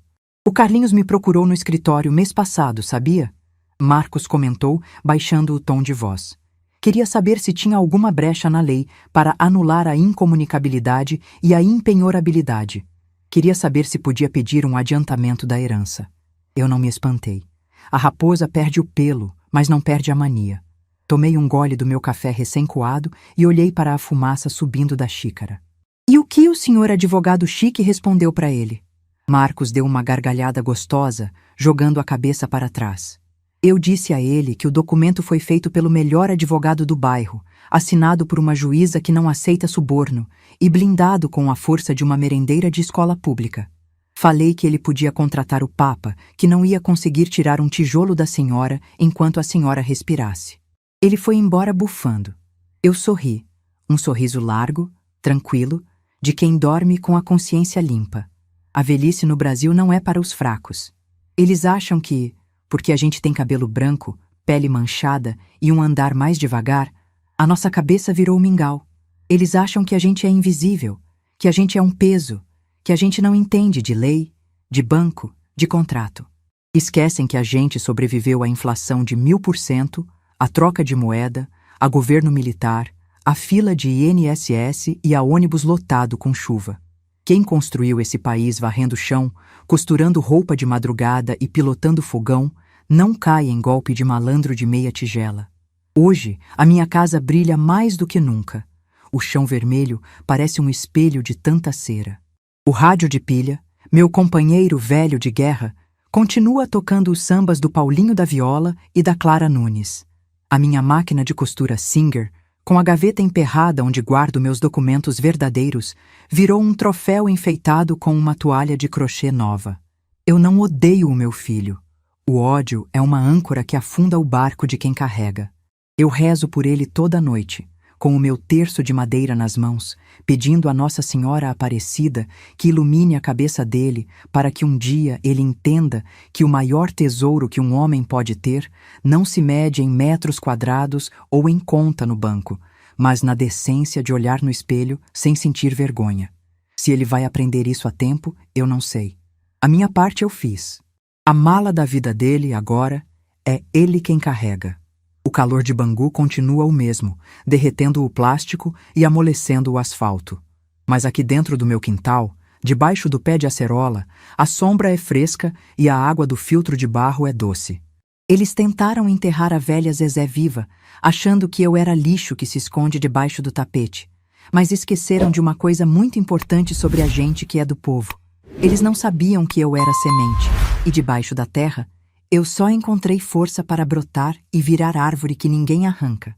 O Carlinhos me procurou no escritório mês passado, sabia? Marcos comentou, baixando o tom de voz. Queria saber se tinha alguma brecha na lei para anular a incomunicabilidade e a impenhorabilidade. Queria saber se podia pedir um adiantamento da herança. Eu não me espantei. A raposa perde o pelo, mas não perde a mania. Tomei um gole do meu café recém-coado e olhei para a fumaça subindo da xícara. E o que o senhor advogado chique respondeu para ele? Marcos deu uma gargalhada gostosa, jogando a cabeça para trás. Eu disse a ele que o documento foi feito pelo melhor advogado do bairro, assinado por uma juíza que não aceita suborno e blindado com a força de uma merendeira de escola pública. Falei que ele podia contratar o Papa, que não ia conseguir tirar um tijolo da senhora enquanto a senhora respirasse. Ele foi embora bufando. Eu sorri, um sorriso largo, tranquilo, de quem dorme com a consciência limpa. A velhice no Brasil não é para os fracos. Eles acham que, porque a gente tem cabelo branco, pele manchada e um andar mais devagar, a nossa cabeça virou mingau. Eles acham que a gente é invisível, que a gente é um peso, que a gente não entende de lei, de banco, de contrato. Esquecem que a gente sobreviveu à inflação de 1000%, à troca de moeda, a governo militar, à fila de INSS e a ônibus lotado com chuva. Quem construiu esse país varrendo chão, costurando roupa de madrugada e pilotando fogão, não cai em golpe de malandro de meia tigela. Hoje, a minha casa brilha mais do que nunca. O chão vermelho parece um espelho de tanta cera. O rádio de pilha, meu companheiro velho de guerra, continua tocando os sambas do Paulinho da Viola e da Clara Nunes. A minha máquina de costura Singer, com a gaveta emperrada onde guardo meus documentos verdadeiros, virou um troféu enfeitado com uma toalha de crochê nova. Eu não odeio o meu filho. O ódio é uma âncora que afunda o barco de quem carrega. Eu rezo por ele toda noite, com o meu terço de madeira nas mãos, pedindo a Nossa Senhora Aparecida que ilumine a cabeça dele para que um dia ele entenda que o maior tesouro que um homem pode ter não se mede em metros quadrados ou em conta no banco, mas na decência de olhar no espelho sem sentir vergonha. Se ele vai aprender isso a tempo, eu não sei. A minha parte eu fiz. A mala da vida dele, agora, é ele quem carrega. O calor de Bangu continua o mesmo, derretendo o plástico e amolecendo o asfalto. Mas aqui dentro do meu quintal, debaixo do pé de acerola, a sombra é fresca e a água do filtro de barro é doce. Eles tentaram enterrar a velha Zezé viva, achando que eu era lixo que se esconde debaixo do tapete. Mas esqueceram de uma coisa muito importante sobre a gente que é do povo. Eles não sabiam que eu era semente, e debaixo da terra, eu só encontrei força para brotar e virar árvore que ninguém arranca.